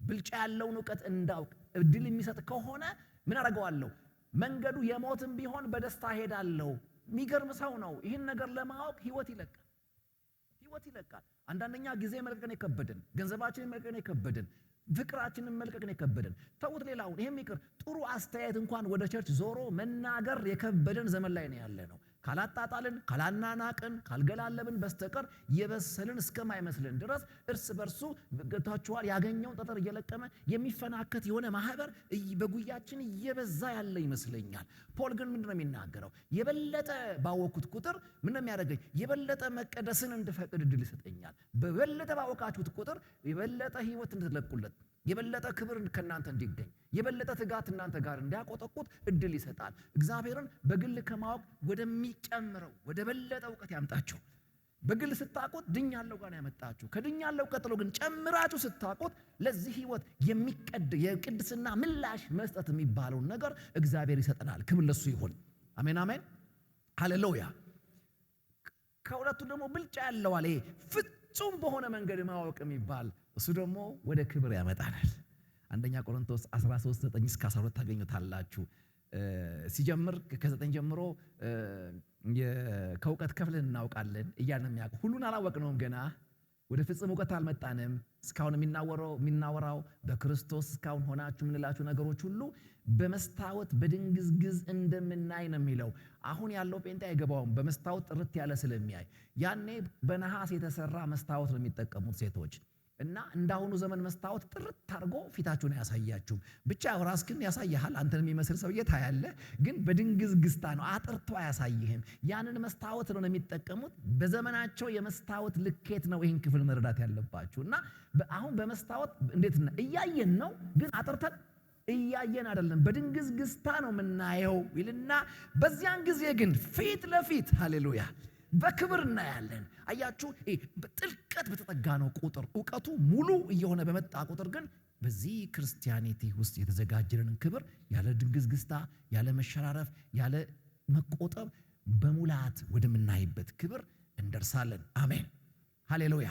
ብልጫ ያለውን እውቀት እንዳውቅ እድል የሚሰጥ ከሆነ ምን አደርገዋለሁ? መንገዱ የሞትም ቢሆን በደስታ ሄዳለሁ። የሚገርም ሰው ነው። ይህን ነገር ለማወቅ ሕይወት ይለቃል። አንዳንደኛ ጊዜ መልቀቅን የከበደን፣ ገንዘባችንን መልቀቅን የከበደን፣ ፍቅራችንን መልቀቅን የከበደን፣ ተውት ሌላውን ይሄም ይቅር፣ ጥሩ አስተያየት እንኳን ወደ ቸርች ዞሮ መናገር የከበደን ዘመን ላይ ነው ያለ ነው። ካላጣጣልን፣ ካላናናቅን፣ ካልገላለብን በስተቀር የበሰልን እስከማይመስልን ድረስ እርስ በርሱ ገታችኋል ያገኘውን ጠጠር እየለቀመ የሚፈናከት የሆነ ማህበር በጉያችን እየበዛ ያለ ይመስለኛል። ፖል ግን ምንድን ነው የሚናገረው? የበለጠ ባወቅኩት ቁጥር ምን ነው የሚያደርገኝ? የበለጠ መቀደስን እንድፈቅድ እድል ይሰጠኛል። በበለጠ ባወቃችሁት ቁጥር የበለጠ ሕይወት እንድትለቁለት፣ የበለጠ ክብር ከእናንተ እንዲገኝ፣ የበለጠ ትጋት እናንተ ጋር እንዲያቆጠቁት እድል ይሰጣል። እግዚአብሔርን በግል ከማወቅ ወደሚጨምረው ወደ በለጠ እውቀት ያምጣችሁ። በግል ስታውቁት ድኛለሁ ጋር ያመጣችሁ። ከድኛለሁ ቀጥሎ ግን ጨምራችሁ ስታውቁት ለዚህ ሕይወት የቅድስና ምላሽ መስጠት የሚባለውን ነገር እግዚአብሔር ይሰጠናል። ክብር ለሱ ይሁን። አሜን አሜን፣ ሃሌሉያ። ከሁለቱ ደግሞ ብልጫ ያለው አለ ይሄ ፍጹም በሆነ መንገድ ማወቅ የሚባል እሱ ደግሞ ወደ ክብር ያመጣናል። አንደኛ ቆሮንቶስ 13:9-12 ታገኙታላችሁ። ሲጀምር ከ9 ጀምሮ ከእውቀት ከፍለን እናውቃለን እያልን የሚያውቁ ሁሉን አላወቅነውም፣ ገና ወደ ፍጹም እውቀት አልመጣንም። እስካሁን የሚናወራው በክርስቶስ እስካሁን ሆናችሁ የምንላችሁ ነገሮች ሁሉ በመስታወት በድንግዝግዝ እንደምናይ ነው የሚለው። አሁን ያለው ጴንጤ አይገባውም። በመስታወት ጥርት ያለ ስለሚያይ፣ ያኔ በነሐስ የተሰራ መስታወት ነው የሚጠቀሙት ሴቶች። እና እንዳሁኑ ዘመን መስታወት ጥርት አድርጎ ፊታችሁን አያሳያችሁም። ብቻ ራስህን ያሳይሃል፣ አንተን የሚመስል ሰውዬ ታያለህ፣ ግን በድንግዝግዝታ ነው፣ አጥርቶ አያሳይህም። ያንን መስታወት ነው የሚጠቀሙት። በዘመናቸው የመስታወት ልኬት ነው ይህን ክፍል መረዳት ያለባችሁ። እና አሁን በመስታወት እንዴት እያየን ነው፣ ግን አጥርተን እያየን አይደለም፣ በድንግዝግዝታ ነው የምናየው ይልና በዚያን ጊዜ ግን ፊት ለፊት ሃሌሉያ በክብር እናያለን። አያችሁ፣ በጥልቀት በተጠጋ ነው ቁጥር ዕውቀቱ ሙሉ እየሆነ በመጣ ቁጥር ግን በዚህ ክርስቲያኒቲ ውስጥ የተዘጋጀንን ክብር ያለ ድንግዝግዝታ፣ ያለ መሸራረፍ፣ ያለ መቆጠብ በሙላት ወደምናይበት ክብር እንደርሳለን። አሜን ሃሌሉያ።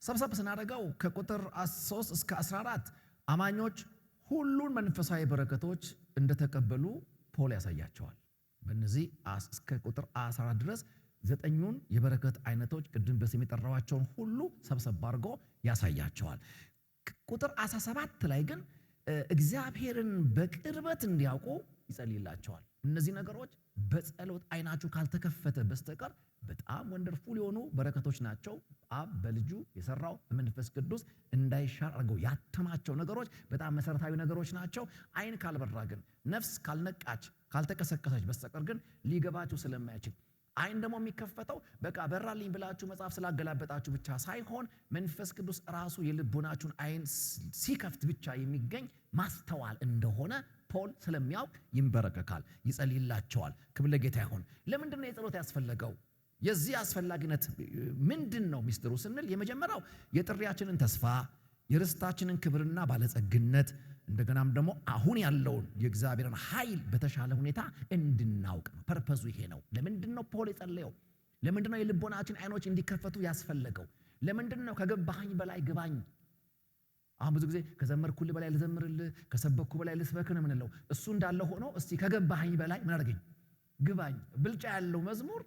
ሰብሰብ ስናደርገው ከቁጥር 3 እስከ 14 አማኞች ሁሉን መንፈሳዊ በረከቶች እንደተቀበሉ ፖል ያሳያቸዋል። በእነዚህ እስከ ቁጥር 14 ድረስ 9ኙን የበረከት አይነቶች ቅድም በስም የጠራዋቸውን ሁሉ ሰብሰብ አድርጎ ያሳያቸዋል። ቁጥር 17 ላይ ግን እግዚአብሔርን በቅርበት እንዲያውቁ ይጸልይላቸዋል። እነዚህ ነገሮች በጸሎት አይናችሁ ካልተከፈተ በስተቀር በጣም ወንደርፉል የሆኑ በረከቶች ናቸው። አብ በልጁ የሰራው በመንፈስ ቅዱስ እንዳይሻር አድርገው ያተማቸው ነገሮች በጣም መሰረታዊ ነገሮች ናቸው። አይን ካልበራ ግን፣ ነፍስ ካልነቃች ካልተቀሰቀሰች በስተቀር ግን ሊገባችሁ ስለማይችል፣ አይን ደግሞ የሚከፈተው በቃ በራልኝ ብላችሁ መጽሐፍ ስላገላበጣችሁ ብቻ ሳይሆን መንፈስ ቅዱስ ራሱ የልቦናችሁን አይን ሲከፍት ብቻ የሚገኝ ማስተዋል እንደሆነ ፖል ስለሚያውቅ ይንበረከካል፣ ይጸልይላቸዋል። ክብር ለጌታ ይሁን። ለምንድን ነው የጸሎት ያስፈለገው? የዚህ አስፈላጊነት ምንድን ነው ሚስጥሩ ስንል የመጀመሪያው የጥሪያችንን ተስፋ፣ የርስታችንን ክብርና ባለጸግነት እንደገናም ደግሞ አሁን ያለውን የእግዚአብሔርን ኃይል በተሻለ ሁኔታ እንድናውቅ ነው። ፐርፐዙ ይሄ ነው። ለምንድን ነው ፖል የጸለየው? ለምንድን ነው የልቦናችን አይኖች እንዲከፈቱ ያስፈለገው? ለምንድን ነው ከገባኸኝ በላይ ግባኝ? አሁን ብዙ ጊዜ ከዘመርኩልህ በላይ ልዘምርልህ፣ ከሰበኩ በላይ ልስበክ ነው የምንለው። እሱ እንዳለ ሆኖ እስቲ ከገባኸኝ በላይ ምን አድርገኝ? ግባኝ። ብልጫ ያለው መዝሙር፣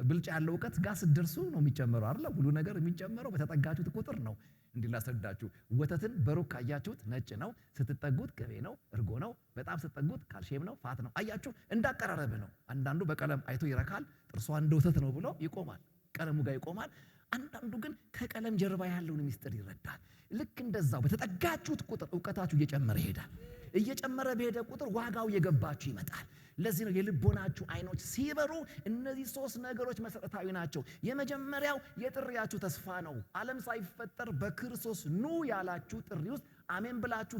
ብልጫ ያለው እውቀት ጋር ስትደርሱ ነው የሚጨመረው አይደል? ሁሉ ነገር የሚጨመረው በተጠጋችሁት ቁጥር ነው። እንዲህ ላስረዳችሁ። ወተትን በሩቅ ካያችሁት ነጭ ነው፣ ስትጠጉት ቅቤ ነው፣ እርጎ ነው። በጣም ስትጠጉት ካልሽየም ነው፣ ፋት ነው። አያችሁ፣ እንዳቀራረብ ነው። አንዳንዱ በቀለም አይቶ ይረካል፣ ጥርሷ እንደ ወተት ነው ብሎ ይቆማል፣ ቀለሙ ጋር ይቆማል። አንዳንዱ ግን ከቀለም ጀርባ ያለውን ሚስጥር ይረዳል። ልክ እንደዛው በተጠጋችሁት ቁጥር ዕውቀታችሁ እየጨመረ ይሄዳል። እየጨመረ በሄደ ቁጥር ዋጋው እየገባችሁ ይመጣል። ለዚህ ነው የልቦናችሁ አይኖች ሲበሩ እነዚህ 3 ነገሮች መሰረታዊ ናቸው። የመጀመሪያው የጥሪያችሁ ተስፋ ነው። ዓለም ሳይፈጠር በክርስቶስ ኑ ያላችሁ ጥሪ ውስጥ አሜን ብላችሁ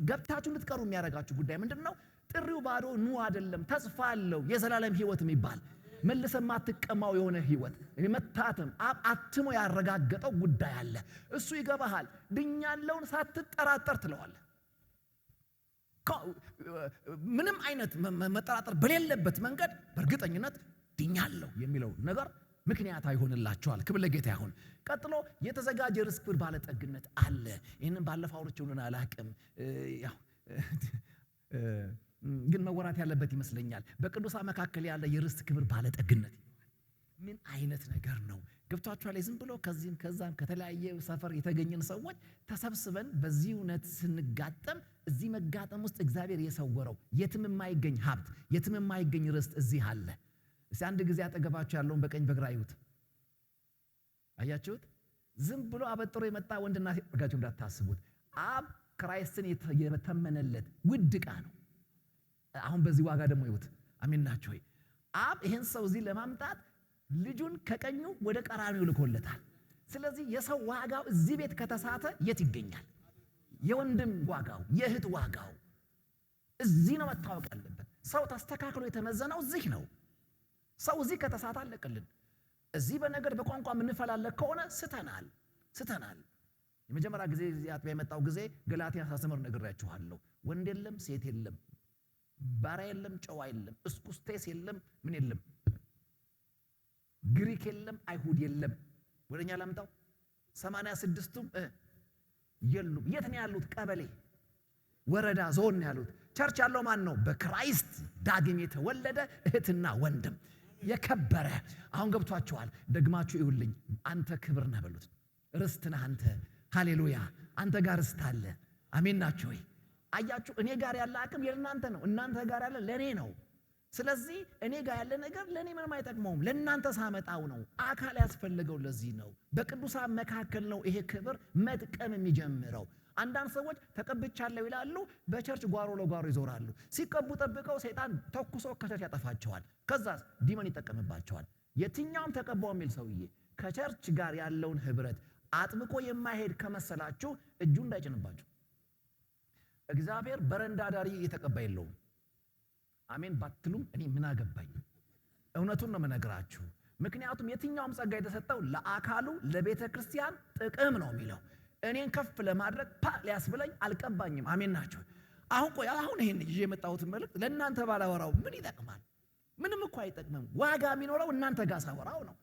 ገብታችሁ እንድትቀሩ የሚያደርጋችሁ ጉዳይ ምንድን ነው? ጥሪው ባዶ ኑ አይደለም፣ ተስፋ አለው። የዘላለም ሕይወት የሚባል መልሰ ማትቀማው የሆነ ሕይወት መታተም አብ አትሞ ያረጋገጠው ጉዳይ አለ። እሱ ይገባሃል። ድኛለውን ሳትጠራጠር ትለዋለህ። ምንም አይነት መጠራጠር በሌለበት መንገድ በእርግጠኝነት ድኛለሁ የሚለው ነገር ምክንያት አይሆንላቸዋል። ክብር ለጌታ ይሁን። ቀጥሎ የተዘጋጀ ርስት ክብር ባለጠግነት አለ። ይህንን ባለፈው አውርቼውን አላቅም፣ ግን መወራት ያለበት ይመስለኛል። በቅዱሳን መካከል ያለ የርስት ክብር ባለጠግነት ምን አይነት ነገር ነው? ገብቷችኋል? ዝም ብሎ ከዚህም ከዛም ከተለያየ ሰፈር የተገኘን ሰዎች ተሰብስበን በዚህ እውነት ስንጋጠም እዚህ መጋጠም ውስጥ እግዚአብሔር የሰወረው የትም የማይገኝ ሀብት፣ የትም የማይገኝ ርስት እዚህ አለ። እስቲ አንድ ጊዜ አጠገባችሁ ያለውን በቀኝ በግራ ይዩት። አያችሁት? ዝም ብሎ አበጥሮ የመጣ ወንድና ሴት አድርጋችሁ እንዳታስቡት። አብ ክራይስትን የተመነለት ውድ ዕቃ ነው። አሁን በዚህ ዋጋ ደግሞ ይዩት። አሜን ናችሁ ወይ? አብ ይሄን ሰው እዚህ ለማምጣት ልጁን ከቀኙ ወደ ቀራንዮ ልኮለታል። ስለዚህ የሰው ዋጋው እዚህ ቤት ከተሳተ የት ይገኛል? የወንድም ዋጋው፣ የእህት ዋጋው እዚህ ነው መታወቅ ያለበት። ሰው ተስተካክሎ የተመዘነው እዚህ ነው። ሰው እዚህ ከተሳተ አለቅልን። እዚህ በነገር በቋንቋ የምንፈላለግ ከሆነ ስተናል። የመጀመሪያ ጊዜ እዚህ አጥቢያ የመጣው ጊዜ ገላትያ ሳስተምር ነግሬያችኋለሁ። ወንድ የለም፣ ሴት የለም፣ ባሪያ የለም፣ ጨዋ የለም፣ እስኩስቴስ የለም፣ ምን የለም፣ ግሪክ የለም፣ አይሁድ የለም። ወደኛ ላምጣው 86ቱም የሉም። የት ነው ያሉት? ቀበሌ፣ ወረዳ፣ ዞን ያሉት። ቸርች ያለው ማን ነው? በክራይስት ዳግም የተወለደ እህትና ወንድም የከበረ። አሁን ገብቷችኋል? ደግማችሁ ይውልኝ። አንተ ክብር ነህ በሉት። ርስት ነህ አንተ። ሃሌሉያ! አንተ ጋር ርስት አለ። አሜን ናችሁ ወይ? አያችሁ፣ እኔ ጋር ያለ አቅም የእናንተ ነው። እናንተ ጋር ያለ ለኔ ነው። ስለዚህ እኔ ጋር ያለ ነገር ለኔ ምንም አይጠቅመውም። ለእናንተ ሳመጣው ነው። አካል ያስፈልገው ለዚህ ነው። በቅዱሳን መካከል ነው ይሄ ክብር መጥቀም የሚጀምረው። አንዳንድ ሰዎች ተቀብቻለሁ ይላሉ፣ በቸርች ጓሮ ለጓሮ ይዞራሉ። ሲቀቡ ጠብቀው ሰይጣን ተኩሶ ከቸርች ያጠፋቸዋል። ከዛስ ዲመን ይጠቀምባቸዋል። የትኛውም ተቀባው የሚል ሰውዬ ከቸርች ጋር ያለውን ህብረት አጥብቆ የማይሄድ ከመሰላችሁ እጁ እንዳይጭንባችሁ። እግዚአብሔር በረንዳ ዳሪ የተቀባ የለውም። አሜን ባትሉም እኔ ምን አገባኝ? እውነቱን ነው የምነግራችሁ። ምክንያቱም የትኛውም ጸጋ የተሰጠው ለአካሉ ለቤተ ክርስቲያን ጥቅም ነው የሚለው። እኔን ከፍ ለማድረግ ሊያስብለኝ አልቀባኝም። አሜን ናችሁ? አሁን ይሄን ይዤ የመጣሁትን መልእክት ለእናንተ ባላወራው ምን ይጠቅማል? ምንም እኮ አይጠቅምም። ዋጋ የሚኖረው እናንተ ጋር ሳወራው ነው።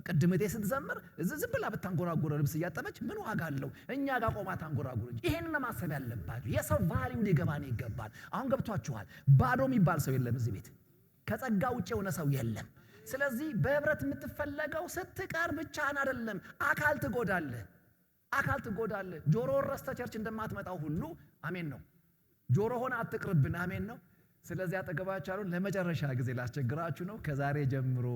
ቅድም እቴ ስትዘምር ዝም ብላ ብታንጎራጉረው ልብስ እያጠበች ምን ዋጋ አለው? እኛ ጋር ቆማ ታንጎራጉር እንጂ። ይሄን ማሰብ ያለባችሁ የሰው ቫልዩ ሊገባን ይገባል። አሁን ገብቷችኋል? ባዶ የሚባል ሰው የለም እዚህ ቤት። ከጸጋ ውጭ የሆነ ሰው የለም። ስለዚህ በህብረት የምትፈለገው ስትቀር ብቻህን አይደለም። አካል ትጎዳለህ። ጆሮ ረስተ ቸርች እንደማትመጣው ሁሉ አሜን ነው። ጆሮ ሆነ አትቅርብን። አሜን ነው። ስለዚህ አጠገባችሁ ያሉን ለመጨረሻ ጊዜ ላስቸግራችሁ ነው። ከዛሬ ጀምሮ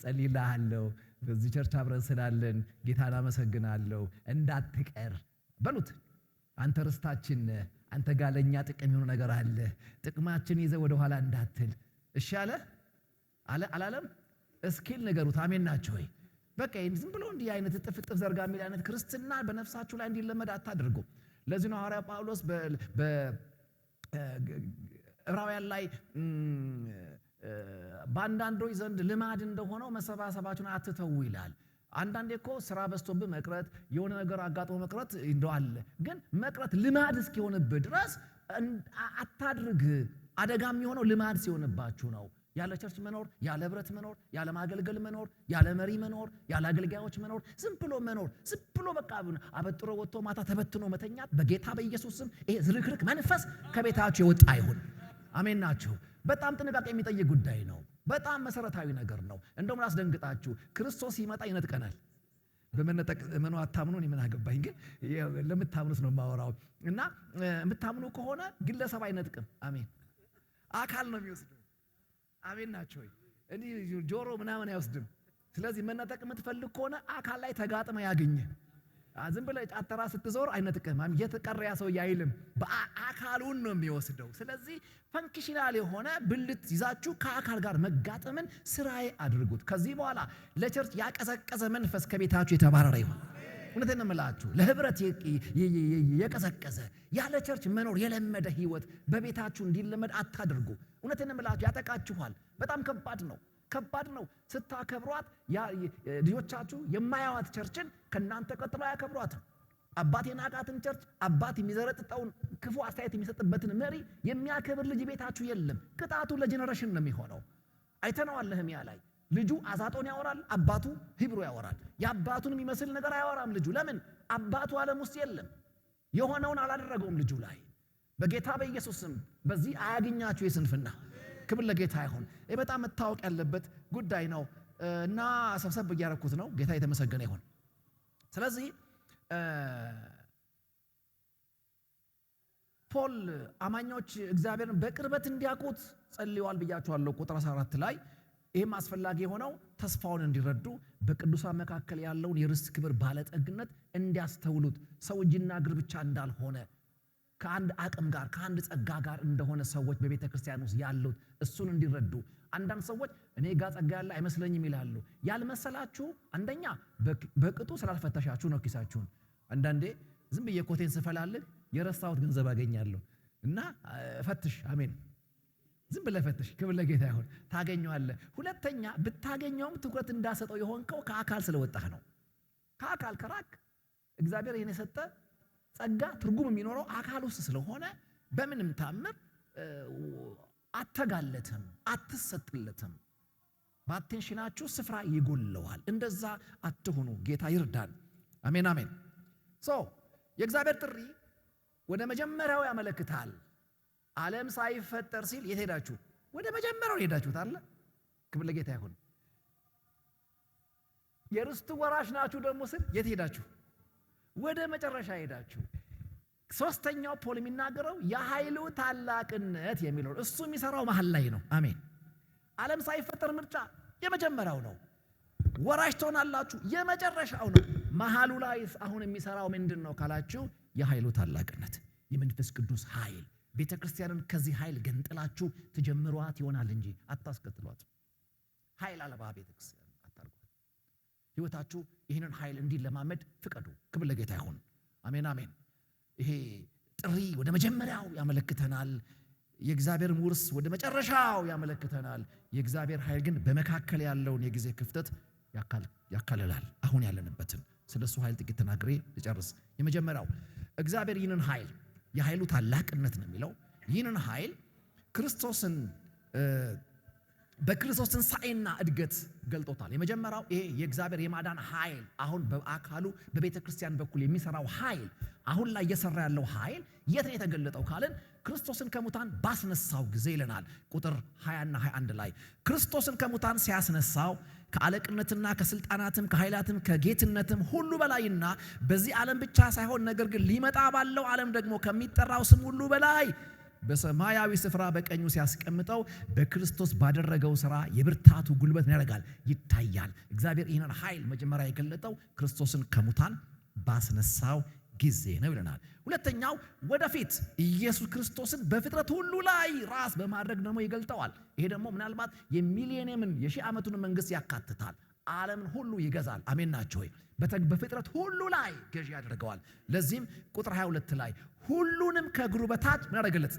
ጸልይልሃለሁ። በዚህ ቸርች አብረን ስላለን ጌታን አመሰግናለሁ። እንዳትቀር በሉት። አንተ ርስታችን፣ አንተ ጋር ለኛ ጥቅም የሆነ ነገር አለ። ጥቅማችን ይዘህ ወደ ኋላ እንዳትል። እሺ አላለም? እስኪል ነገሩት። አሜን ናችሁ ወይ? በቃ ዝም ብሎ እንዲህ አይነት ጥፍጥፍ ዘርጋ የሚል አይነት ክርስትና በነፍሳችሁ ላይ እንዲለመድ አታድርጉ። ለዚህ ነው ሐዋርያ ጳውሎስ ዕብራውያን ላይ በአንዳንዶች ዘንድ ልማድ እንደሆነው መሰባሰባችሁን አትተው ይላል። አንዳንዴ እኮ ስራ በዝቶብህ መቅረት፣ የሆነ ነገር አጋጥሞ መቅረት እንደዋለ፣ ግን መቅረት ልማድ እስኪሆንብህ ድረስ አታድርግ። አደጋ የሚሆነው ልማድ ሲሆንባችሁ ነው። ያለ ቸርች መኖር፣ ያለ ህብረት መኖር፣ ያለ ማገልገል መኖር፣ ያለ መሪ መኖር፣ ያለ አገልጋዮች መኖር፣ ዝም ብሎ በቃ አበጥሮ ወጥቶ ማታ ተበትኖ መተኛት በጌታ በኢየሱስ ስም ይሄ ዝርክርክ መንፈስ ከቤታችሁ የወጣ ይሁን። አሜን ናችሁ? በጣም ጥንቃቄ የሚጠይቅ ጉዳይ ነው። በጣም መሰረታዊ ነገር ነው። እንደውም ላስደንግጣችሁ፣ ክርስቶስ ሲመጣ ይነጥቀናል። በመነጠቅ እመኑ አታምኑ፣ እኔ ምን አገባኝ፣ ግን ለምታምኑት ነው የማወራው። እና የምታምኑ ከሆነ ግለሰብ አይነጥቅም። አሜን። አካል ነው የሚወስደው። አሜን ናችሁ? እንዲህ ጆሮ ምናምን አይወስድም። ስለዚህ መነጠቅ የምትፈልግ ከሆነ አካል ላይ ተጋጥመ ያገኘ። ዝም ብለህ ጫተራ ስትዞር አይነጥቅም። የተቀረ ያ ሰው አይልም። በአካሉን ነው የሚወስደው። ስለዚህ ፈንክሽናል የሆነ ብልት ይዛችሁ ከአካል ጋር መጋጠምን ስራዬ አድርጉት። ከዚህ በኋላ ለቸርች ያቀዘቀዘ መንፈስ ከቤታችሁ የተባረረ ይሁን። እውነቴን ነው የምላችሁ። ለህብረት የቀዘቀዘ ያለ ቸርች መኖር የለመደ ህይወት በቤታችሁ እንዲለመድ አታድርጉ። እውነቴን ነው የምላችሁ። ያጠቃችኋል። በጣም ከባድ ነው። ስታከብሯት ልጆቻችሁ የማያዋት ቸርችን ከናንተ ቀጥሎ አያከብሯትም። አባት የናቃትን ቸርች፣ አባት የሚዘረጥጠውን ክፉ አስተያየት የሚሰጥበትን መሪ የሚያከብር ልጅ ቤታችሁ የለም። ቅጣቱ ለጄኔሬሽን ነው የሚሆነው። አይተነዋል። ነህምያ ላይ ልጁ አዛጦን ያወራል፣ አባቱ ሂብሩ ያወራል። የአባቱን የሚመስል ነገር አያወራም ልጁ። ለምን? አባቱ ዓለም ውስጥ የለም። የሆነውን አላደረገውም ልጁ ላይ። በጌታ በኢየሱስ ስም በዚህ አያገኛችሁ የስንፍና። ክብር ለጌታ ይሁን። ይህ በጣም መታወቅ ያለበት ጉዳይ ነው እና ሰብሰብ እያረኩት ነው። ጌታ የተመሰገነ ይሁን። ስለዚህ ፖል አማኞች እግዚአብሔርን በቅርበት እንዲያውቁት ጸልየዋል ብያችኋለሁ ቁጥር 14 ላይ። ይህም አስፈላጊ የሆነው ተስፋውን እንዲረዱ በቅዱሳን መካከል ያለውን የርስት ክብር ባለጠግነት እንዲያስተውሉት፣ ሰው እጅና እግር ብቻ እንዳልሆነ ከአንድ አቅም ጋር ከአንድ ጸጋ ጋር እንደሆነ ሰዎች በቤተ ክርስቲያን ውስጥ ያሉት እሱን እንዲረዱ። አንዳንድ ሰዎች እኔ ጋር ጸጋ ያለ አይመስለኝም ይላሉ። ያልመሰላችሁ አንደኛ በቅጡ ስላልፈተሻችሁ ነው ኪሳችሁን። አንዳንዴ ዝም ብዬ ኮቴን ስፈላልግ የረሳሁት ገንዘብ አገኛለሁ እና ፈትሽ። አሜን። ዝም ብለህ ፈትሽ። ክብር ለጌታ ይሁን። ታገኘዋለህ። ሁለተኛ ብታገኘውም ትኩረት እንዳሰጠው የሆንከው ከአካል ስለወጣህ ነው። ከአካል ከራቅ እግዚአብሔር ይሄን የሰጠ ጸጋ ትርጉም የሚኖረው አካል ውስጥ ስለሆነ በምንም ታምር አተጋለትም፣ አትሰጥለትም። በአቴንሽናችሁ ስፍራ ይጎለዋል። እንደዛ አትሁኑ። ጌታ ይርዳን። አሜን አሜን። የእግዚአብሔር ጥሪ ወደ መጀመሪያው ያመለክታል። ዓለም ሳይፈጠር ሲል የት ሄዳችሁ? ወደ መጀመሪያው ሄዳችሁት አለ። ክብር ለጌታ ይሁን። የርስቱ ወራሽ ናችሁ ደግሞ ሲል የት ሄዳችሁ? ወደ መጨረሻ ሄዳችሁ። ሶስተኛው ፖል የሚናገረው የኃይሉ ታላቅነት የሚለው እሱ የሚሰራው መሃል ላይ ነው። አሜን። ዓለም ሳይፈጠር ምርጫ የመጀመሪያው ነው። ወራሽ ትሆናላችሁ የመጨረሻው ነው። መሃሉ ላይ አሁን የሚሰራው ምንድን ነው ካላችሁ፣ የኃይሉ ታላቅነት፣ የመንፈስ ቅዱስ ኃይል። ቤተ ክርስቲያንን ከዚህ ኃይል ገንጥላችሁ ትጀምሯት ይሆናል እንጂ አታስከትሏት። ኃይል አልባ ቤተ ክርስቲያን አታርጓት። ህይወታችሁ ይህንን ኃይል እንዲለማመድ ፍቀዱ። ክብር ለጌታ ይሁን። አሜን አሜን። ይሄ ጥሪ ወደ መጀመሪያው ያመለክተናል። የእግዚአብሔር ውርስ ወደ መጨረሻው ያመለክተናል። የእግዚአብሔር ኃይል ግን በመካከል ያለውን የጊዜ ክፍተት ያካልላል። አሁን ያለንበትን ስለሱ ኃይል ጥቂት ተናግሬ ልጨርስ። የመጀመሪያው እግዚአብሔር ይህንን ኃይል የኃይሉ ታላቅነት ነው የሚለው ይህንን ኃይል ክርስቶስን በክርስቶስ ትንሣኤና እድገት ገልጦታል። የመጀመሪያው ይሄ የእግዚአብሔር የማዳን ኃይል አሁን በአካሉ በቤተ ክርስቲያን በኩል የሚሰራው ኃይል አሁን ላይ እየሰራ ያለው ኃይል የት ነው የተገለጠው ካልን ክርስቶስን ከሙታን ባስነሳው ጊዜ ይለናል። ቁጥር 20 እና 21 ላይ ክርስቶስን ከሙታን ሲያስነሳው ከአለቅነትና ከስልጣናትም ከኃይላትም ከጌትነትም ሁሉ በላይና በዚህ ዓለም ብቻ ሳይሆን ነገር ግን ሊመጣ ባለው ዓለም ደግሞ ከሚጠራው ስም ሁሉ በላይ በሰማያዊ ስፍራ በቀኙ ሲያስቀምጠው በክርስቶስ ባደረገው ሥራ የብርታቱ ጉልበት ያደርጋል ይታያል። እግዚአብሔር ይህንን ኃይል መጀመሪያ የገለጠው ክርስቶስን ከሙታን ባስነሳው ጊዜ ነው ይለናል። ሁለተኛው ወደፊት ኢየሱስ ክርስቶስን በፍጥረት ሁሉ ላይ ራስ በማድረግ ደግሞ ይገልጠዋል። ይሄ ደግሞ ምናልባት የሚሊኒየምን የሺህ ዓመቱን መንግስት ያካትታል። ዓለምን ሁሉ ይገዛል። አሜን ናቸው ወይ? በፍጥረት ሁሉ ላይ ገዢ ያደርገዋል። ለዚህም ቁጥር 22 ላይ ሁሉንም ከእግሩ በታች ምን ያደረገለት?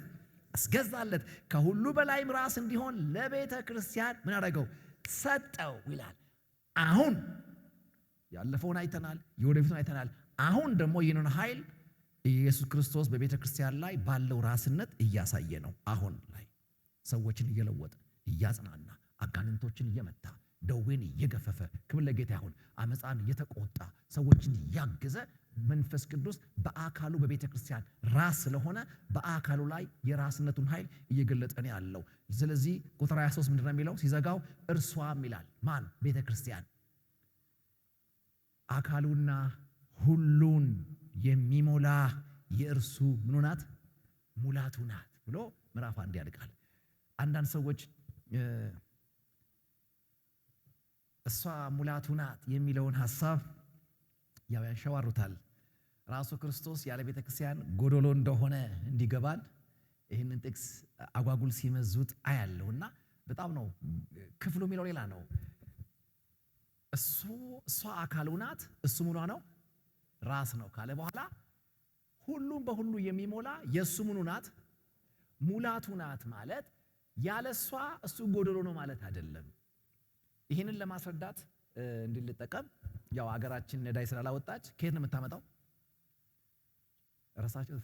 አስገዛለት። ከሁሉ በላይም ራስ እንዲሆን ለቤተ ክርስቲያን ምን ያደረገው? ሰጠው ይላል። አሁን ያለፈውን አይተናል፣ የወደፊቱን አይተናል። አሁን ደግሞ ይህንን ኃይል ኢየሱስ ክርስቶስ በቤተ ክርስቲያን ላይ ባለው ራስነት እያሳየ ነው። አሁን ላይ ሰዎችን እየለወጠ እያጽናና፣ አጋንንቶችን እየመታ፣ ደዌን እየገፈፈ፣ ክብር ለጌታ ይሁን፣ አመፃን እየተቆጣ ሰዎችን እያገዘ መንፈስ ቅዱስ በአካሉ በቤተ ክርስቲያን ራስ ስለሆነ በአካሉ ላይ የራስነቱን ኃይል እየገለጠ ነው ያለው። ስለዚህ ቁጥር 23 ምንድነው የሚለው ሲዘጋው? እርሷም ይላል ማን? ቤተ ክርስቲያን አካሉና ሁሉን የሚሞላ የእርሱ ምኑ ናት? ሙላቱ ናት ብሎ ምዕራፍ 1 ያልቃል። አንዳንድ ሰዎች እሷ ሙላቱ ናት የሚለውን ሐሳብ ያው ያንሸዋሩታል። ራሱ ክርስቶስ ያለ ቤተ ክርስቲያን ጎዶሎ እንደሆነ እንዲገባን ይህንን ጥቅስ አጓጉል ሲመዙት አያለውና በጣም ነው ክፍሉ የሚለው ሌላ ነው። እሷ አካሉ ናት፣ እሱ ምኗ ነው? ራስ ነው ካለ በኋላ ሁሉም በሁሉ የሚሞላ የእሱ ምኑ ናት? ሙላቱ ናት ማለት ያለሷ እሱ ጎዶሎ ነው ማለት አይደለም። ይህንን ለማስረዳት እንድልጠቀም ያው አገራችን ነዳይ ስላላወጣች ከየት ነው የምታመጣው? ራሳቸው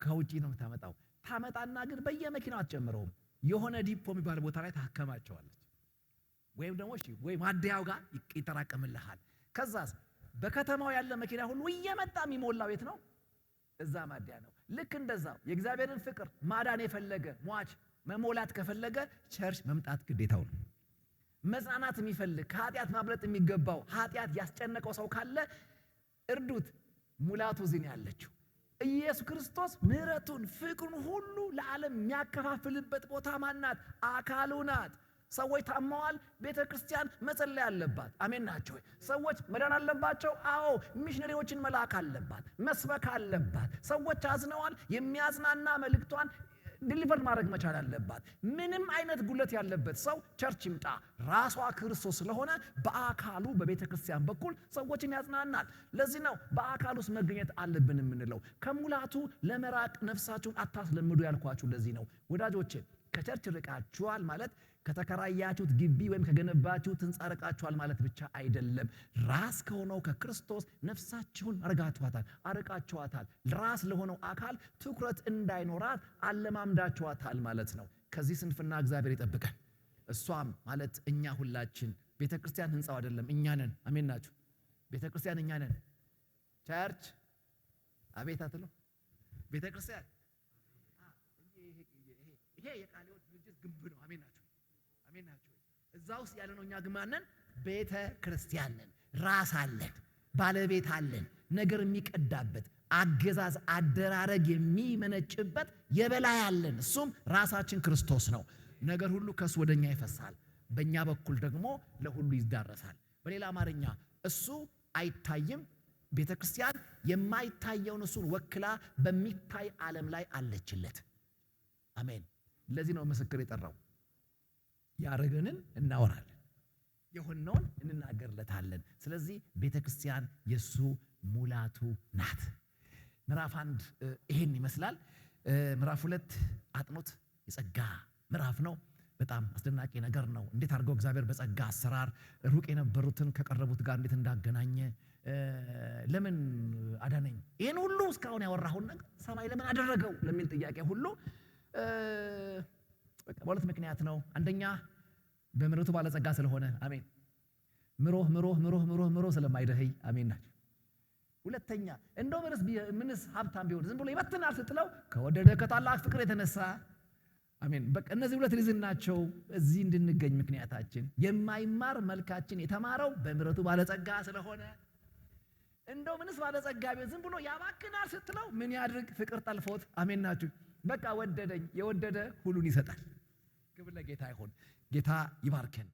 ከውጪ ነው የምታመጣው። ታመጣና ግን በየመኪናው አትጨምረውም። የሆነ ዲፖ የሚባል ቦታ ላይ ታከማቸዋለች። ወይም ደግሞ ወይ ማደያው ጋር ይጠራቀምልሃል። ከዛስ በከተማው ያለ መኪና ሁሉ እየመጣ የሚሞላው የት ነው? እዛ ማደያ ነው። ልክ እንደዛው የእግዚአብሔርን ፍቅር ማዳን የፈለገ ሟች መሞላት ከፈለገ ቸርች መምጣት ግዴታው ነው። መጽናናት የሚፈልግ ከኃጢአት ማብለጥ የሚገባው ኃጢአት ያስጨነቀው ሰው ካለ እርዱት። ሙላቱ እዚህ ነው ያለችው። ኢየሱስ ክርስቶስ ምሕረቱን ፍቅሩን ሁሉ ለዓለም የሚያከፋፍልበት ቦታ ማናት? አካሉ ናት። ሰዎች ታመዋል፣ ቤተ ክርስቲያን መጸለይ አለባት። አሜን ናቸው። ሰዎች መዳን አለባቸው። አዎ፣ ሚሽነሪዎችን መላክ አለባት፣ መስበክ አለባት። ሰዎች አዝነዋል፣ የሚያጽናና መልእክቷን ዲሊቨር ማድረግ መቻል አለባት። ምንም አይነት ጉለት ያለበት ሰው ቸርች ይምጣ። ራሷ ክርስቶስ ስለሆነ በአካሉ በቤተ ክርስቲያን በኩል ሰዎችን ያጽናናል። ለዚህ ነው በአካል ውስጥ መገኘት አለብን የምንለው። ከሙላቱ ለመራቅ ነፍሳችሁን አታስለምዱ ያልኳችሁ ለዚህ ነው ወዳጆቼ። ከቸርች ርቃችኋል ማለት ከተከራያችሁት ግቢ ወይም ከገነባችሁት ሕንፃ ርቃችኋል ማለት ብቻ አይደለም። ራስ ከሆነው ከክርስቶስ ነፍሳችሁን አርቃችኋታል። ራስ ለሆነው አካል ትኩረት እንዳይኖራት አለማምዳችኋታል ማለት ነው። ከዚህ ስንፍና እግዚአብሔር ይጠብቀን። እሷም ማለት እኛ ሁላችን። ቤተ ክርስቲያን ሕንፃው አይደለም፣ እኛ ነን። አሜን ናችሁ። ቤተ ክርስቲያን እኛ ነን። ቸርች አቤት አትለው። ቤተ ክርስቲያን ይሄ የቃሊዮት ድርጅት ግንብ ነው። አሜን ናችሁ። አሜን ናችሁ። እዛ ውስጥ ያለነው እኛ ግማነን ቤተ ክርስቲያን ነን። ራስ አለን፣ ባለቤት አለን፣ ነገር የሚቀዳበት አገዛዝ አደራረግ የሚመነጭበት የበላይ አለን። እሱም ራሳችን ክርስቶስ ነው። ነገር ሁሉ ከሱ ወደኛ ይፈሳል፣ በእኛ በኩል ደግሞ ለሁሉ ይዳረሳል። በሌላ አማርኛ እሱ አይታይም። ቤተ ክርስቲያን የማይታየውን እሱን ወክላ በሚታይ ዓለም ላይ አለችለት። አሜን። ለዚህ ነው ምስክር የጠራው። ያረገንን እናወራለን፣ የሆነውን እንናገርለታለን። ስለዚህ ቤተክርስቲያን የሱ ሙላቱ ናት። ምዕራፍ 1 ይሄን ይመስላል። ምዕራፍ 2 አጥኖት የጸጋ ምዕራፍ ነው። በጣም አስደናቂ ነገር ነው። እንዴት አድርገው እግዚአብሔር በጸጋ አሰራር ሩቅ የነበሩትን ከቀረቡት ጋር እንዴት እንዳገናኘ፣ ለምን አዳነኝ፣ ይሄን ሁሉ እስካሁን ያወራሁን ነገር ሰማይ ለምን አደረገው ለሚል ጥያቄ ሁሉ በቃ በሁለት ምክንያት ነው። አንደኛ በምሕረቱ ባለጸጋ ስለሆነ አሜን። ምሮህ ስለማይደህይ አሜን ናቸው። ሁለተኛ እንደው ምንስ ሀብታም ቢሆን ዝም ብሎ ይበትናል ስትለው ከወደደ ከታላቅ ፍቅር የተነሳ አሜን። በቃ እነዚህ ሁለት ሪዝን ናቸው እዚህ እንድንገኝ ምክንያታችን። የማይማር መልካችን የተማረው በምሕረቱ ባለጸጋ ስለሆነ፣ እንደው ምንስ ባለጸጋ ቢሆን ዝም ብሎ ያባክናል ስትለው ምን ያድርግ? ፍቅር ጠልፎት አሜን ናችሁ። በቃ ወደደኝ። የወደደ ሁሉን ይሰጣል። ክብር ለጌታ ይሁን። ጌታ ይባርከን።